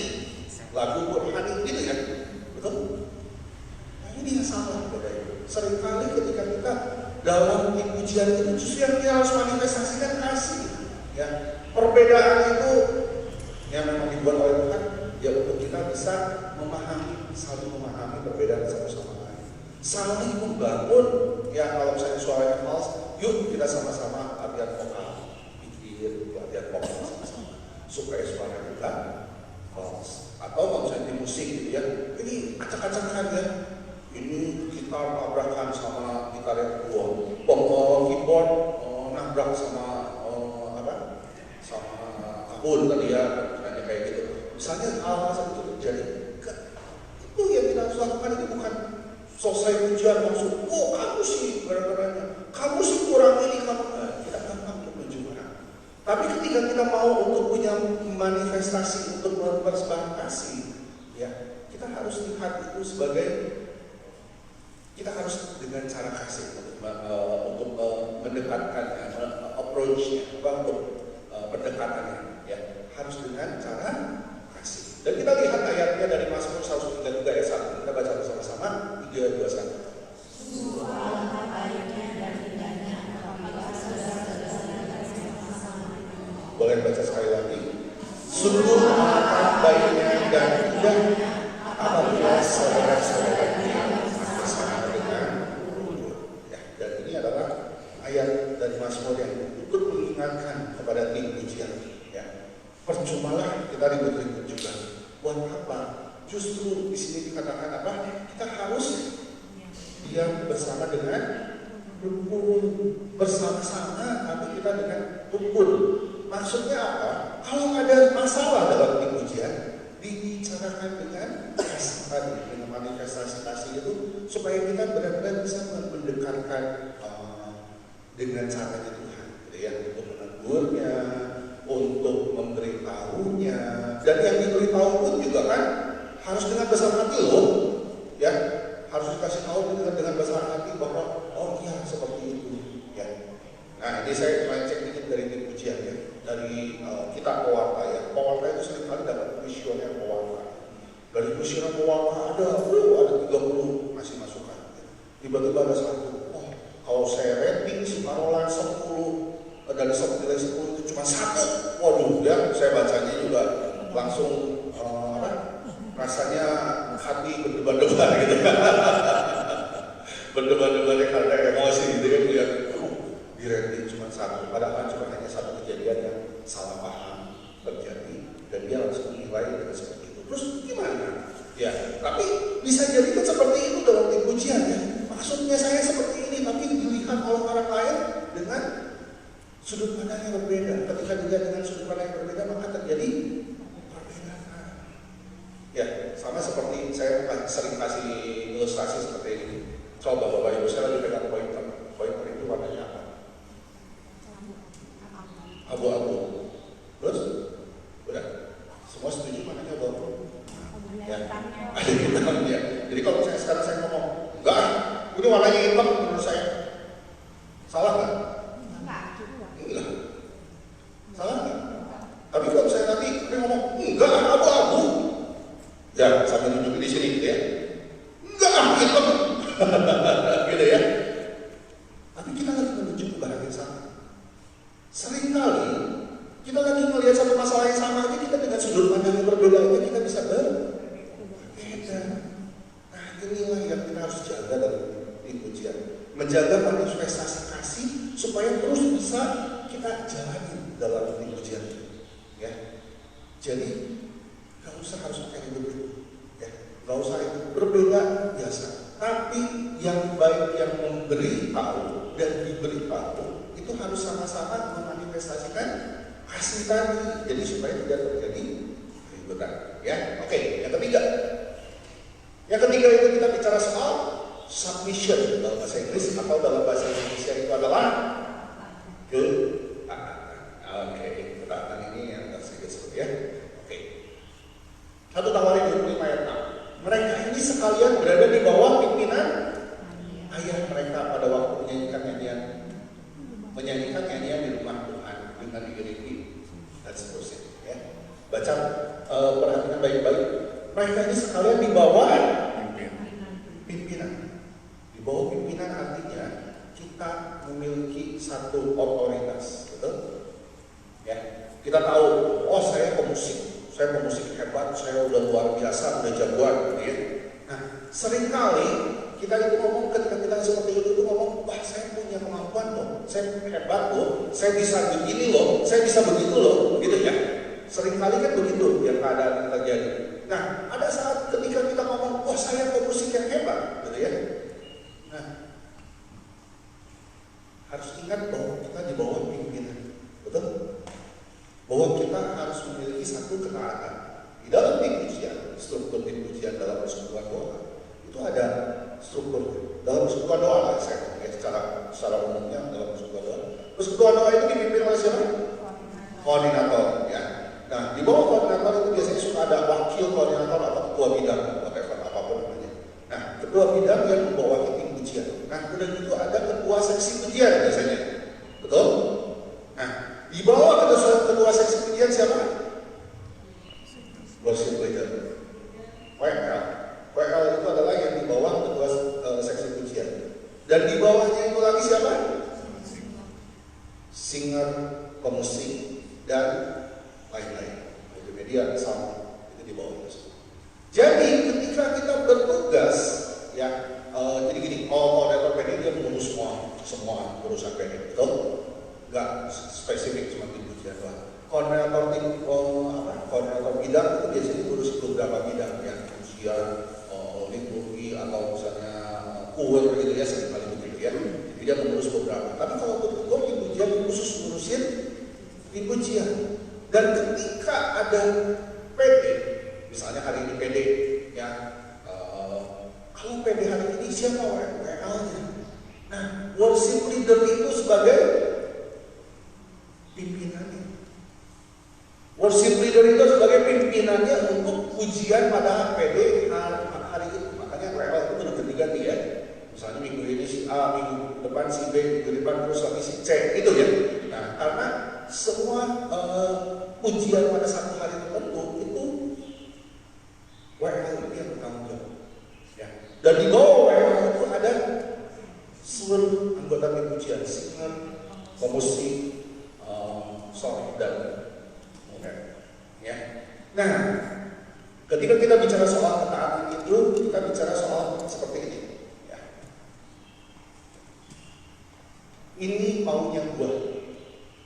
lagu rohani, gitu kan? Betul? Nah ini yang salah, Bapak. Seringkali ketika kita dalam tim pujian itu justru yang kita harus manifestasikan kasih, ya. Perbedaan itu yang memang dibuat oleh Tuhan, ya untuk kita bisa saling memahami perbedaan satu sama lain, saling membangun. Ya kalau misalnya suaranya fals, yuk kita sama-sama latihan vokal, latihan vokal sama-sama supaya suara kita fals. Atau kalau misalnya di musik gitu ya, ini acak-acakan ya. Ini gitar tabrakan sama gitar yang kedua, keyboard nabrak sama sama kabun tadi ya, misalnya kayak gitu. Misalnya hal-hal seperti itu terjadi, itu yang kita harus lakukan itu bukan selesai pujian langsung, kamu sih gara-garanya, kamu sih kurang ini, kamu tidak gampang untuk menunjukkan. Tapi ketika kita mau untuk punya manifestasi untuk mempersembahkan kasih, ya kita harus lihat itu sebagai kita harus dengan cara kasih untuk mendekatkan approach-nya, untuk pendekatannya, ya harus dengan cara kasih. Dan kita lihat ayatnya dari Mazmur 103 ayat 1. Kita baca bersama-sama 3, 2, 1. Boleh baca sekali lagi. Sungguh amat baiknya dan indahnya apabila saudara-saudara bersama dengan ya, dan ini adalah ayat dari Mazmur yang ikut mengingatkan kepada tim pujian. Ya, percumalah kita ribut-ribut juga. Buat apa? Justru di sini dikatakan apa? Kita harus diam bersama dengan rukun, bersama-sama, tapi kita dengan rukun. Maksudnya apa? Kalau ada masalah dalam tim pujian, dibicarakan dengan kasih tadi, dengan manifestasi kasih itu, supaya kita benar-benar bisa mendekatkan dengan caranya Tuhan, gitu ya, untuk menegurnya, untuk memberitahunya, dan yang diberitahu pun juga kan harus dengan besar hati loh, ya, harus dikasih tahu dengan besar hati bahwa oh iya seperti itu, ya. Nah ini saya melenceng dikit seringkali dapat kuesioner pewarna. Dari kuesioner pewarna ada 30 ngasih masukan. Tiba-tiba ada satu, oh kalau saya rating si Parolan 10 dari 10 nilai 10 itu cuma 1. Waduh ya, saya bacanya juga langsung rasanya hati berdebar-debar gitu. Berdebar-debar karena emosi gitu kan, lihat di rating cuma 1, padahal cuma hanya satu kejadian yang salah paham terjadi dan dia langsung menilai dengan seperti itu. Terus gimana? Ya, tapi bisa jadi kan seperti itu dalam tim ujian ya. Maksudnya saya seperti ini, tapi dilihat oleh orang lain dengan sudut pandang yang berbeda. Ketika dilihat dengan sudut pandang yang berbeda, maka terjadi perbedaan. Ya, sama seperti saya sering kasih ilustrasi seperti ini. Coba Bapak Ibu, saya lagi pegang pointer. Pointer itu warnanya apa? Abu-abu. Terus? Udah? Semua setuju maknanya abu-abu? Ya, ada hitamnya. Jadi kalau sekarang saya ngomong, enggak, ini warnanya hitam menurut saya. Salah nggak? Enggak. Salah nggak? Tapi kalau saya nanti ngomong, enggak, abu-abu. Ya, sambil nunjukin di sini gitu ya. Enggak, hitam. Gitu ya. Tapi kita lagi menuju ke bahan yang sama. Seringkali kita lagi melihat satu masalah yang sama aja, kita dengan sudut pandang yang berbeda aja kita bisa berbeda. Nah, inilah yang kita harus jaga dalam ujian. Menjaga manifestasi kasih supaya terus bisa kita jalani dalam ujian. Ya. Jadi nggak usah harus pakai begitu. Ya. Nggak usah itu berbeda biasa. Tapi yang baik yang memberi tahu dan diberi tahu itu harus sama-sama memanifestasikan kasih tadi. Jadi supaya tidak terjadi keributan. Ya, oke. Yang ketiga. Yang ketiga itu kita bicara soal submission dalam bahasa Inggris atau dalam bahasa Indonesia itu adalah ketaatan ini yang sedikit seperti ya. Oke. 1 Tawarin 25 ayat 6. Mereka ini sekalian berada di bawah pimpinan ayah mereka pada waktu menyanyikan nyanyian di rumah Tuhan dengan diiringi dan seterusnya. Ya. Baca, perhatikan baik-baik. Mereka ini sekalian di bawah pimpinan. Di bawah pimpinan artinya kita memiliki satu otoritas, betul? Ya. Kita tahu, oh saya pemusik hebat, saya udah luar biasa, udah jagoan, gitu ya. Nah, seringkali kita itu ngomong ketika kita seperti itu ngomong, wah saya punya kemampuan loh, saya hebat loh, saya bisa begini loh, saya bisa begitu loh, gitu ya. Seringkali kan begitu yang keadaan yang terjadi. Nah, ada saat ketika kita ngomong, wah saya pemusik yang hebat, gitu ya. Nah, harus ingat bahwa kita di bawah pimpinan, betul? Bahwa kita harus memiliki satu ketaatan di dalam tim ujian. Struktur tim ujian dalam persekutuan doa itu ada struktur dalam persekutuan doa lah, saya ngomongnya secara umumnya dalam persekutuan doa. Persekutuan doa itu dipimpin oleh siapa? Koordinator, ya. Nah, di bawah koordinator itu biasanya suka ada wakil koordinator atau ketua bidang, whatever apapun namanya. Nah, ketua bidang yang membawahi tim ujian. Nah, kemudian itu ada ketua seksi ujian biasanya, betul? Nah, di bawah ketua seksi ujian siapa? Worship leader. WL itu adalah yang di bawah ketua seksi ujian. Dan di bawahnya itu lagi siapa? Singer, pemusik, dan lain-lain. Multimedia sama itu di bawah itu. Jadi ketika kita bertugas, ya, jadi gini, koordinator PD dia mengurus semua urusan PD, betul? Nggak spesifik cuma tim ujian doang. Koordinator koordinator bidang itu biasanya ngurus beberapa bidang ya, ujian, liturgi atau misalnya kur gitu ya, seringkali begitu ya. Jadi dia mengurus beberapa. Tapi kalau ketua tim ujian khusus ngurusin tim ujian. Dan ketika ada PD, misalnya hari ini PD ya, kalau PD hari ini siapa WL-nya? Nah, worship leader itu sebagai pimpinannya. Worship leader itu sebagai pimpinannya untuk ujian pada PD hari itu. Makanya WL itu berganti-ganti ya. Misalnya minggu ini si A, minggu depan si B, minggu depan terus lagi si C, gitu ya. Nah, karena semua ujian pada satu hari tertentu Nah, ketika kita bicara soal ketaatan itu, kita bicara soal seperti ini. Ya. Ini maunya gua,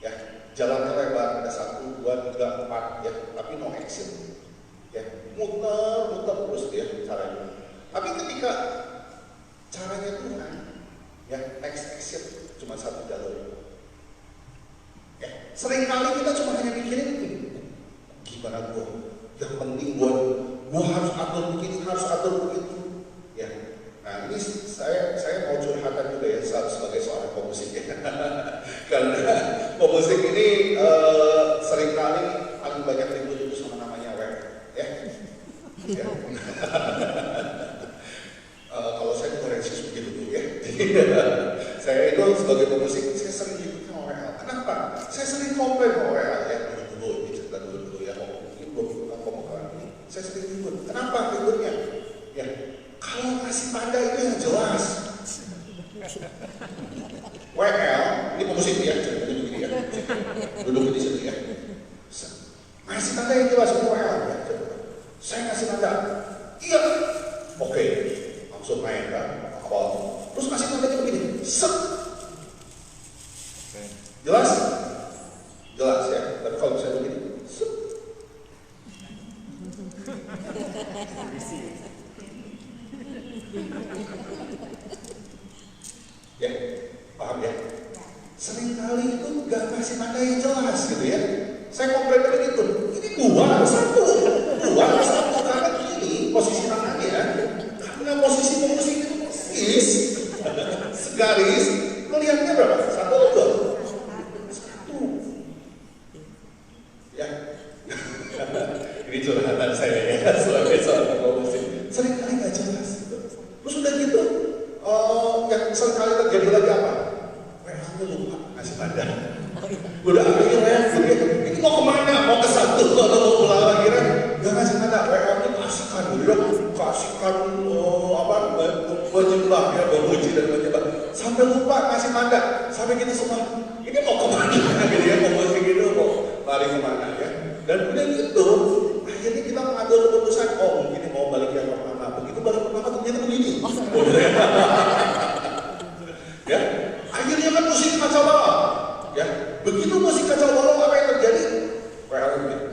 ya. Jalannya lebar, ada 1, 2, 3, 4, ya. Tapi no action, ya. Muter terus ya caranya. Tapi ketika caranya Tuhan, ya next action cuma 1 jalur. Ya, seringkali kita cuma hanya mikirin gimana gua, yang penting gua harus atur begini, harus atur begitu. Ya, nah ini saya mau curhatan juga ya sebagai seorang pemusik ya. Karena pemusik ini seringkali paling banyak ribut itu sama namanya rap, ya. Ya. Kalau saya koreksi begitu dulu ya. Saya itu sebagai pemusik saya sering ribut sama WL. Kenapa? Saya sering komplain sama WL ya. Dulu ini cerita dulu ya. Ini belum pembukaan ini. Saya sering ribut. Kenapa ributnya? Ya, kalau ngasih tanda itu yang jelas. WL, ini pemusik ya, duduk begini ya. Duduk di sini ya. Ngasih tanda yang jelas itu WL ya. Saya ngasih tanda. Iya. Oke. Langsung main kan. Awal. Terus ngasih tandanya begini. Set. Jelas? Jelas ya. Tapi kalau saya begini. Set. Ya, paham ya? Seringkali itu gak kasih tanda yang jelas gitu ya. Saya komplain begitu. Ini gua harus satu. Karena ini posisi tangannya. Karena posisi pemusik itu persis segaris. Melihatnya berapa? 1 atau 2? 1. Ya. Ini curhatan saya ya sebagai seorang pemusik. Seringkali gak jelas gitu. Terus udah gitu, yang seringkali terjadi lagi apa? WL-nya lupa ngasih tanda. Udah akhirnya ini mau kemana? Mau ke 1 atau mau pulang lagi kan? Gak ngasih tanda. WL-nya kasihkan dulu, kasihkan menyembah ya, memuji dan menyembah. Sampai lupa ngasih tanda. Sampai gitu semua. Ini mau kemana? Gitu ya, mau musik gitu, mau lari kemana ya? Dan udah gitu, akhirnya kita mengambil keputusan, mungkin mau balik yang pertama. Begitu balik pertama ternyata begini. Ya, akhirnya kan musik kacau balau. Ya, begitu musik kacau balau apa yang terjadi? WL gitu.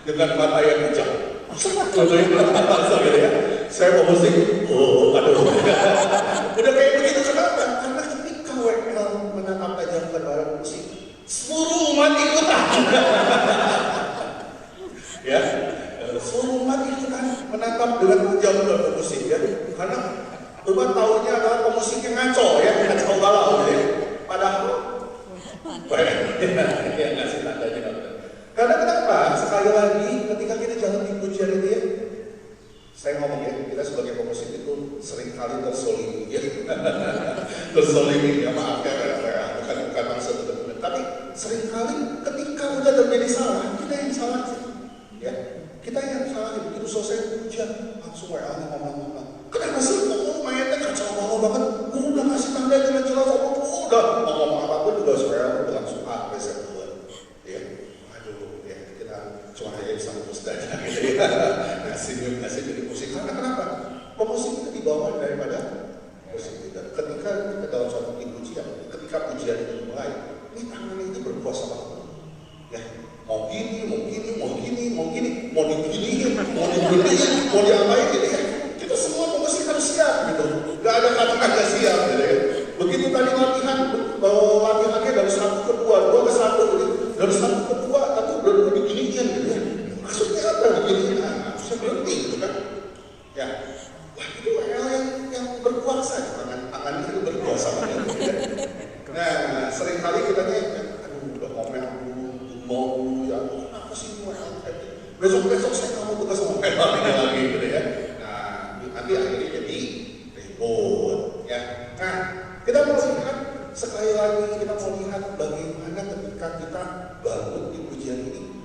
Dengan mata yang kejam. Ya. Saya mau musik. Aduh. Udah kayak begitu kenapa? Karena ketika WL menatap tajam ke barang musik, seluruh umat ikutan. Ya, seluruh umat ikutan menatap dengan tajam ke musik ya. Karena umat tahunya adalah pemusik yang ngaco ya, kacau balau ya. Padahal yang ngasih tandanya. Karena kenapa? Sekali lagi ketika kita jalan di pujian itu ya, saya ngomong ya, kita sebagai pemusik itu seringkali tersolimi ya. Tersolimi ya, maaf ya, bukan maksud itu. Tapi seringkali ketika udah terjadi salah, kita yang salah ya. Kita yang salah, begitu selesai pujian langsung WL-nya ngomong-ngomong. Kenapa sih kok mainnya kacau balau banget? Gue udah ngasih tanda dengan jelas, udah ngomong apapun juga WL udah langsung saya buat ya. Aduh ya, kita cuma hanya bisa fokus saja gitu ya. Ngasih jadi musik. Karena kenapa? Pemusik itu dibawa daripada musik kita. Ketika kita dalam suatu pujian, ketika pujian itu mulai, ini tangan itu berkuasa banget. Ya, mau gini, mau diginiin, mau diapain gitu ya. Kita semua pemusik harus siap gitu. Gak ada kata-kata siap gitu ya. Begitu tadi latihannya dari 1 ke 2, 2 ke 1 gitu. Dari 1 ke 2, tapi udah diginiin gitu ya. Maksudnya apa begini? Harusnya berhenti gitu kan. Ya, wah itu WL yang berkuasa, tangan itu berkuasa banget. Ya. Nah, seringkali kita udah ngomel mau ya, apa sih WL? Besok saya nggak mau tugas sama WL lagi gitu ya. Nah, nanti akhirnya jadi ribut. Ya, nah kita mau lihat sekali lagi kita mau lihat bagaimana ketika kita bangun di pujian ini.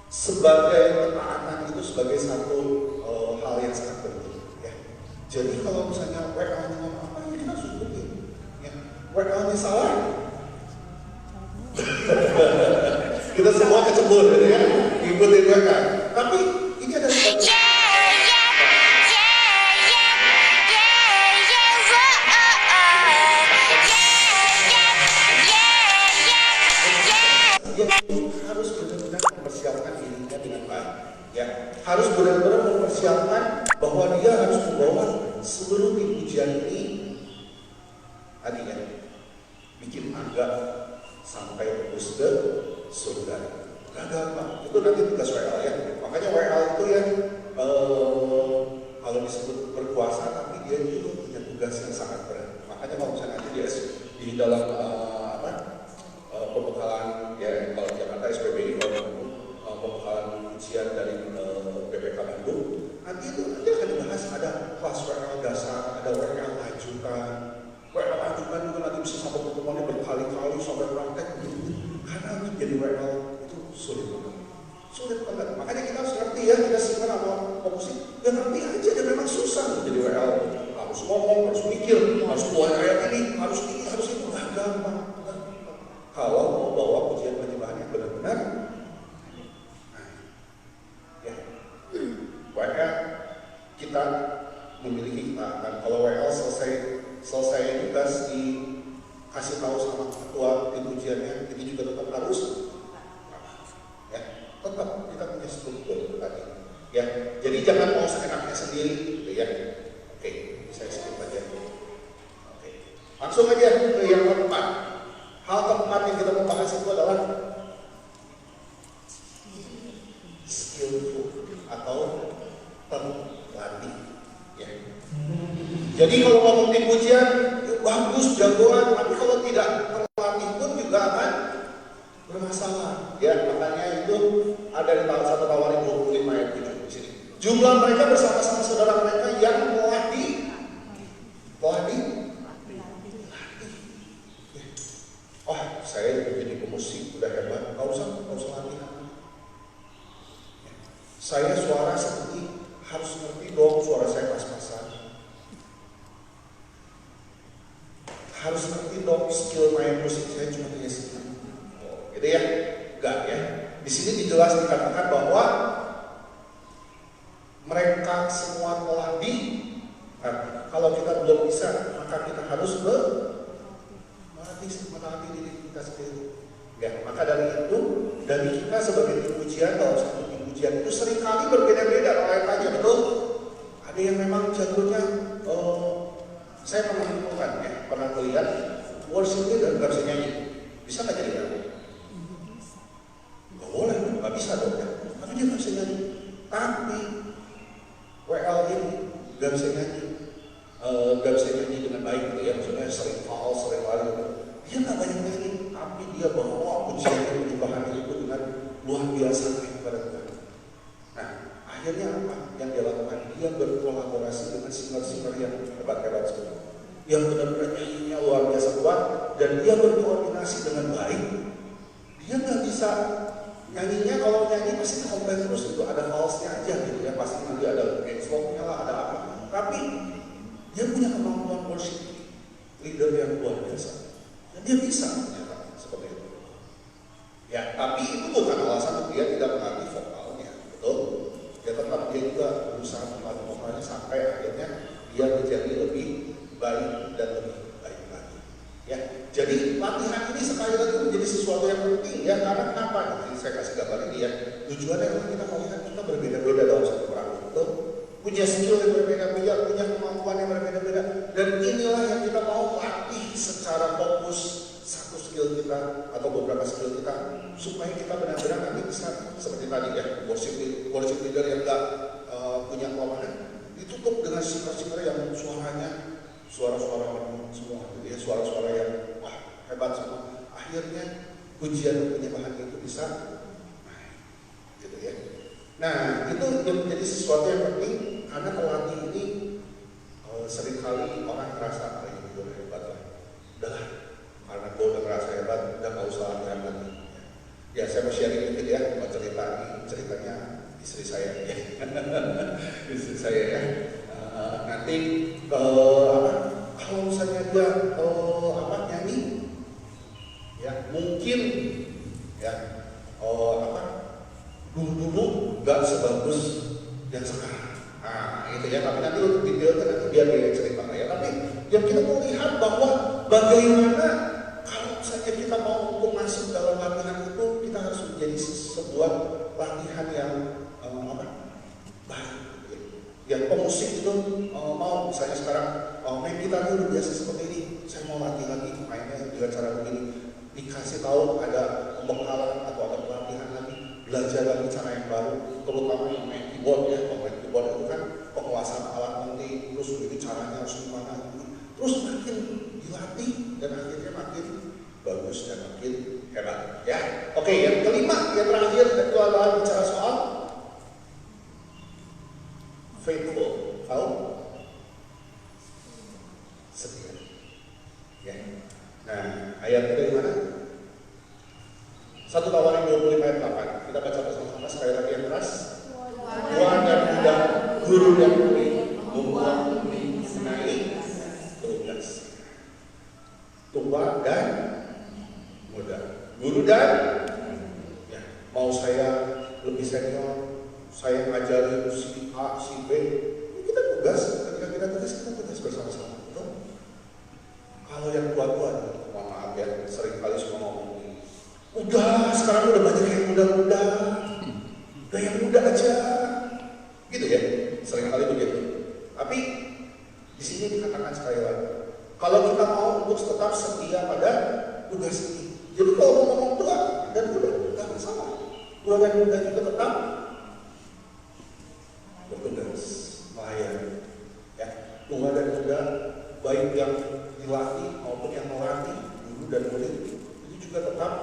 Sebagai ketaatan itu sebagai satu hal yang sangat penting ya. Jadi kalau misalnya WL-nya ngomong apa ya kita harus ikutin ya. WL-nya salah Kita semua kecebur gitu ya, ikutin mereka. Tapi ini ada sesuatu. Harus benar-benar mempersiapkan dirinya dengan baik. Ya, harus benar-benar mempersiapkan bahwa dia harus membawa seluruh tim ujian ini tadi ya, bikin angga sampai tembus ke surga. Gak gampang. Itu nanti tugas WL ya. Makanya WL itu ya kalau disebut berkuasa, tapi dia juga punya tugas yang sangat berat. Makanya kalau misalnya nanti dia di dalam pembekalan ya, kalau Jakarta SPBI, kalau pembekalan ujian dari BPK Bandung, nanti akan dibahas ada kelas WL dasar, ada WL ajukan. WL ajukan juga nanti bisa sampai pertemuannya berkali-kali sampai praktek gitu. Karena menjadi WL itu sulit banget. Sulit banget. Makanya kita harus ngerti ya, kita simpan apa fokusnya. Ya ngerti aja, dan memang susah menjadi WL. Harus ngomong, harus mikir, harus keluar ayat ini, harus ini, harus itu. Gak gampang. Kalau mau bawa ujian penjelasan yang benar-benar, ya, WL kita memiliki kita akan kalau WL selesai tugas dikasih tahu sama ketua tim ujiannya, itu juga tetap harus, ya, tetap kita punya struktur tadi, ya. Jadi jangan mau seenaknya sendiri, gitu ya. Oke, saya skip aja. Oke, langsung aja ke yang keempat. Hal keempat yang kita mau bahas itu adalah skillful atau terlatih. Ya. Jadi kalau ngomong tim ujian bagus, jagoan, tapi kalau tidak terlatih pun juga akan bermasalah. Ya, makanya itu ada di tanggal 1 Tawarin 25 ayat 7 di sini. Jumlah mereka bersama-sama saudara mereka yang melatih. Oh, saya jadi pemusik udah hebat, nggak usah latihan. Saya suara seperti harus ngerti dong, suara saya pas-pasan. Harus ngerti dong, skill main musik saya cuma punya segini. Oh, gitu ya? Enggak ya. Di sini dijelas dikatakan bahwa mereka semua melatih. Nah, kalau kita belum bisa, maka kita harus melatih diri kita sendiri. Ya, maka dari itu, dari kita sebagai tim ujian, dalam satu tim ujian itu seringkali berbeda-beda oleh betul. Ada yang memang jagonya, saya pernah menemukan ya, pernah melihat worship leader nggak bisa nyanyi, bisa nggak jadi nyanyi? Nggak boleh, nggak bisa dong ya. Tapi dia nggak bisa nyanyi. Tapi WL ini nggak bisa nyanyi, dengan baik gitu ya, maksudnya sering foul, sering lari. Dia nggak banyak nyanyi, tapi dia bawa ujian penyembahan itu dengan luar biasa kepada Tuhan. Nah, akhirnya apa yang dia lakukan? Dia berkolaborasi dengan singer-singer yang hebat-hebat semua, yang benar-benar nyanyinya luar biasa kuat, dan dia berkoordinasi dengan baik. Dia nggak bisa nyanyinya, kalau nyanyi pasti komplain terus, itu ada false-nya aja gitu ya, pasti nanti ada backslog-nya lah, ada apa. Tapi dia punya kemampuan worship leader yang luar biasa. Dan dia bisa ternyata seperti itu. Ya, tapi itu bukan alasan untuk dia tidak melatih vokalnya, betul? Ya tetap dia juga berusaha melatih vokalnya sampai akhirnya dia menjadi lebih baik dan lebih baik lagi. Ya, jadi latihan ini sekali lagi menjadi sesuatu yang penting ya, karena kenapa? Jadi saya kasih gambar ini ya. Tujuannya adalah kita melihat kita berbeda-beda dalam satu perang, betul? Punya skill yang berbeda-beda, punya kemampuan yang berbeda-beda, dan inilah yang kita mau latih secara fokus satu skill kita atau beberapa skill kita supaya kita benar-benar nanti bisa seperti tadi ya, worship leader yang enggak punya kemampuan ditutup dengan singer-singer yang suaranya suara-suara penuh semua gitu ya, suara-suara yang wah hebat semua. Akhirnya pujian penyembahan itu bisa gitu ya. Nah, itu yang menjadi sesuatu yang penting karena pelatih ini seringkali orang merasa ini gue hebat lah. Udahlah, karena gue udah merasa hebat, udah gak usah latihan lagi. Ya, saya mau sharing dikit ya, mau ceritanya istri saya ya. Istri saya ya. Nanti kalau misalnya dia nyanyi, ya mungkin bagaimana kalau saja kita mau untuk masuk dalam latihan itu, kita harus menjadi sebuah latihan yang baik. Yang pemusik itu mau misalnya sekarang main gitar udah biasa seperti ini, saya mau latih lagi mainnya dengan cara begini, dikasih tahu ada pembekalan atau ada pelatihan lagi, belajar lagi cara yang baru, terutama yang main keyboard ya. Kalau main keyboard itu kan penguasaan alat penting, terus begitu caranya harus gimana, terus makin dilatih dan akhirnya makin bagus dan makin hebat ya. Oke, yang kelima, yang terakhir itu adalah bicara soal faithful, tahu? Setia. Ya. Nah, ayatnya dari mana? 1 Tawarin 25 ayat 8. Kita baca bersama-sama sekali lagi yang keras. Tuhan dan muda, guru dan murid, membuat naik tugas. Tua dan muda, guru dan ya, mau saya lebih senior, saya ngajarin si A, si B, kita tugas, ketika kita tugas bersama-sama. Kalau yang tua-tua, mohon maaf ya, sering kali semua ngomong, udah sekarang udah banyak yang muda-muda, udah yang muda aja, gitu ya, sering kali begitu. Tapi di sini dikatakan sekali lagi, kalau kita mau untuk tetap setia pada tugas ini, jadi kalau mau ngomong tua dan muda, nggak masalah. Tua dan muda juga tetap bertugas, melayani. Ya, tua dan muda, baik yang dilatih maupun yang melatih, guru dan murid, itu juga tetap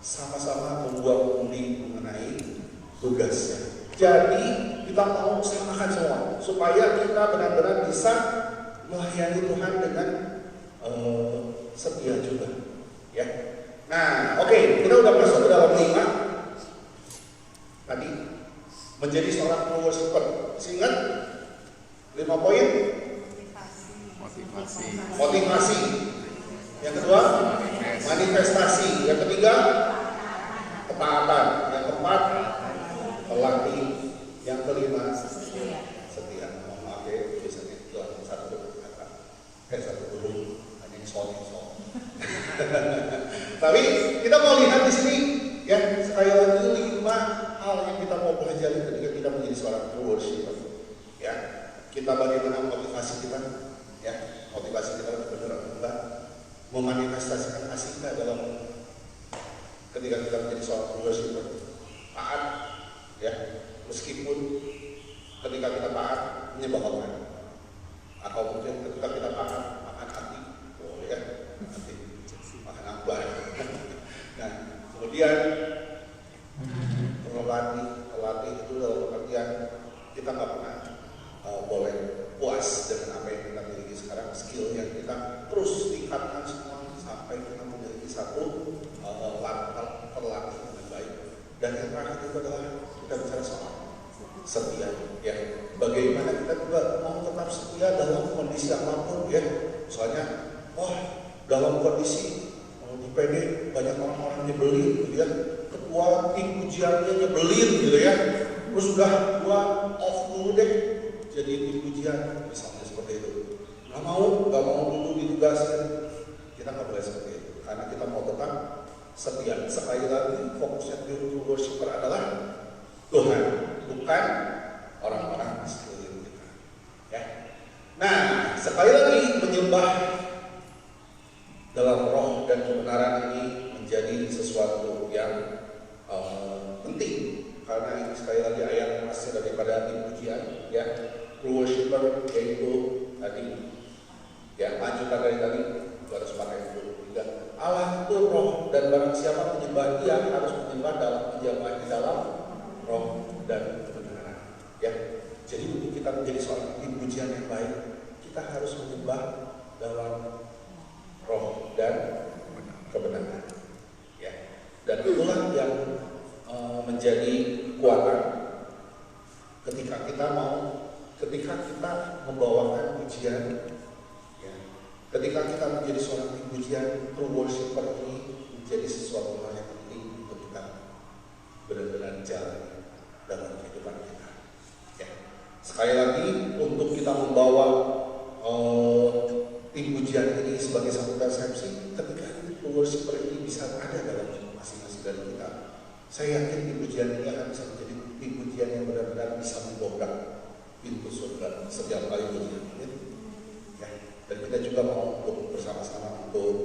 sama-sama membuat undi mengenai tugasnya. Jadi kita mau samakan semua supaya kita benar-benar bisa melayani Tuhan dengan setia juga. Ya. Nah, oke, kita udah masuk ke dalam 5 tadi, menjadi seorang true worshiper. Masih ingat 5 poin? Motivasi. Yang kedua, manifestasi. Yang ketiga, ketaatan. Yang keempat, pelatih. Yang kelima, setia. Mohon maaf ya, biasanya itu satu kata, satu huruf, hanya yang soal. Tapi kita mau lihat di sini, ya, sekali lagi 5 hal yang kita mau pelajari ketika kita menjadi seorang true worshiper. Ya, kita bagaimana motivasi kita. Ya, motivasi kita benar-benar memanifestasikan kasih kita dalam ketika kita menjadi seorang worshiper. Taat, ya, meskipun ketika kita taat menyembah Allah, atau mungkin ketika kita taat makan hati, ya, hati makan apa? Nah, kemudian pelatih itu dalam pengertian kita nggak pernah boleh puas dengan apa yang kita miliki sekarang, skill yang kita terus tingkatkan semua sampai kita memiliki satu terlatih dengan baik. Dan yang terakhir itu adalah kita bicara soal setia. Ya, bagaimana kita juga mau tetap setia dalam kondisi apapun, ya. Soalnya, dalam kondisi di PD banyak orang-orang nyebelin, gitu ya. Ketua tim ujiannya nyebelin, gitu ya. Terus udah gua off dulu deh. Jadi tim ujian, misalnya seperti itu. Nggak mau dulu ditugasin. Kita nggak boleh seperti itu, karena kita mau tetap setia. Sekali lagi, fokusnya true worshiper adalah Tuhan, bukan orang-orang di sekeliling kita. Ya. Nah, sekali lagi menyembah dalam roh dan kebenaran ini menjadi sesuatu yang penting, karena ini sekali lagi ayat hasil daripada tim ujian, ya. True worshiper yaitu tadi, ya, lanjutan dari tadi, harus pakai dulu. Allah itu roh, dan barang siapa menyembah Dia harus menyembah di dalam roh dan kebenaran. Ya, jadi untuk kita menjadi seorang tim ujian yang baik, kita harus menyembah dalam roh dan kebenaran. Ya, dan itulah yang menjadi kekuatan ketika kita membawakan ujian, ya, ketika kita menjadi seorang tim ujian, true worshiper ini menjadi sesuatu hal yang penting untuk kita benar-benar jalan dalam kehidupan kita. Ya. Sekali lagi, untuk kita membawa tim pujian ini sebagai satu persepsi, ketika true worshiper ini bisa ada dalam masing-masing dari kita, saya yakin tim pujian ini akan bisa menjadi tim pujian yang benar-benar bisa mendobrak pintu surga setiap kali pujian. Ya. Dan kita juga mau untuk bersama-sama untuk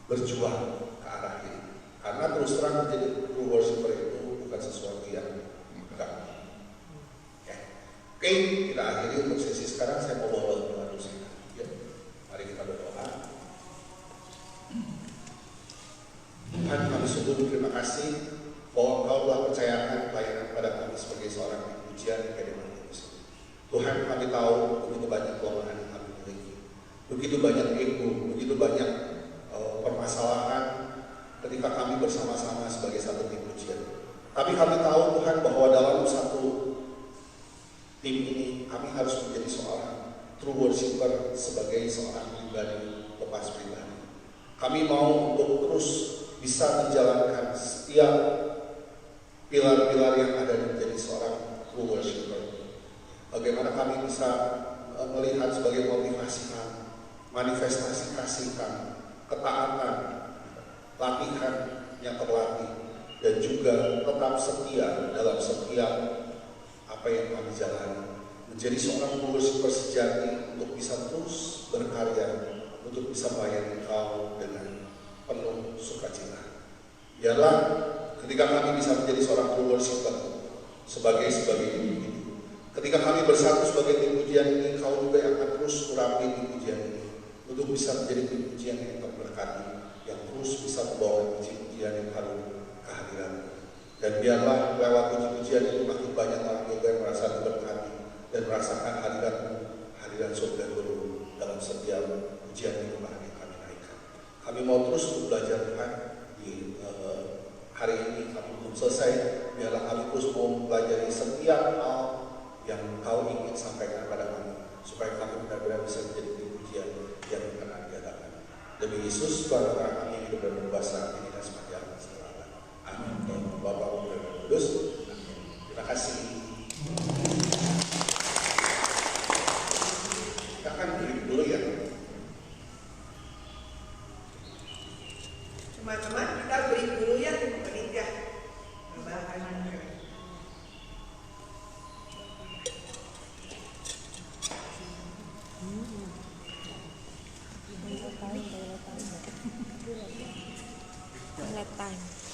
berjuang ke arah ini. Karena terus terang menjadi true worshiper itu bukan sesuatu yang gampang. Oke, kita akhiri untuk sesi sekarang. Saya mau bawa doa dulu saya. Ya. Mari kita berdoa. Tuhan, kami sungguh terima kasih bahwa Engkau telah percayakan pelayanan pada kami sebagai seorang pujian yang dari manusia. Tuhan, kami tahu begitu banyak kelemahan yang kami miliki, begitu banyak ego, begitu banyak permasalahan ketika kami bersama-sama sebagai satu tim pujian. Tapi kami tahu Tuhan bahwa dalam satu tim ini kami harus menjadi seorang true worshiper sebagai seorang pribadi, lepas pribadi. Kami mau untuk terus bisa menjalankan setiap pilar-pilar yang ada menjadi seorang true worshiper. Bagaimana kami bisa melihat sebagai motivasi kami, manifestasi kasih kami, ketaatan, latihan yang terlatih, dan juga tetap setia dalam setiap apa yang kami jalani. Menjadi seorang true worshiper sejati untuk bisa terus berkarya, untuk bisa melayani Engkau dengan penuh sukacita. Biarlah ketika kami bisa menjadi seorang true worshiper sebagai individu, ketika kami bersatu sebagai tim pujian ini, Kau juga akan terus urapi tim pujian ini untuk bisa menjadi tim pujian yang terberkati, yang terus bisa membawa puji-pujian yang harum kehadiran. Dan biarlah lewat puji-pujian ini makin banyak orang juga yang merasa diberkati dan merasakan hadirat surga Guru dalam setiap pujian yang kami naikkan. Kami mau terus untuk belajar Tuhan di hari ini. Kami belum selesai. Biarlah kami terus mau mempelajari setiap hal yang Kau ingin sampaikan kepada kami, supaya kami benar-benar bisa menjadi pujian yang akan diadakan. Demi Yesus, Tuhan kami yang hidup dan berkuasa ini dan sepanjang segala. Amin. Bapak Ibu dan Kudus. Terima kasih. Kita akan break dulu ya. Teman-teman, kita break dulu ya 5 menit ya. Time.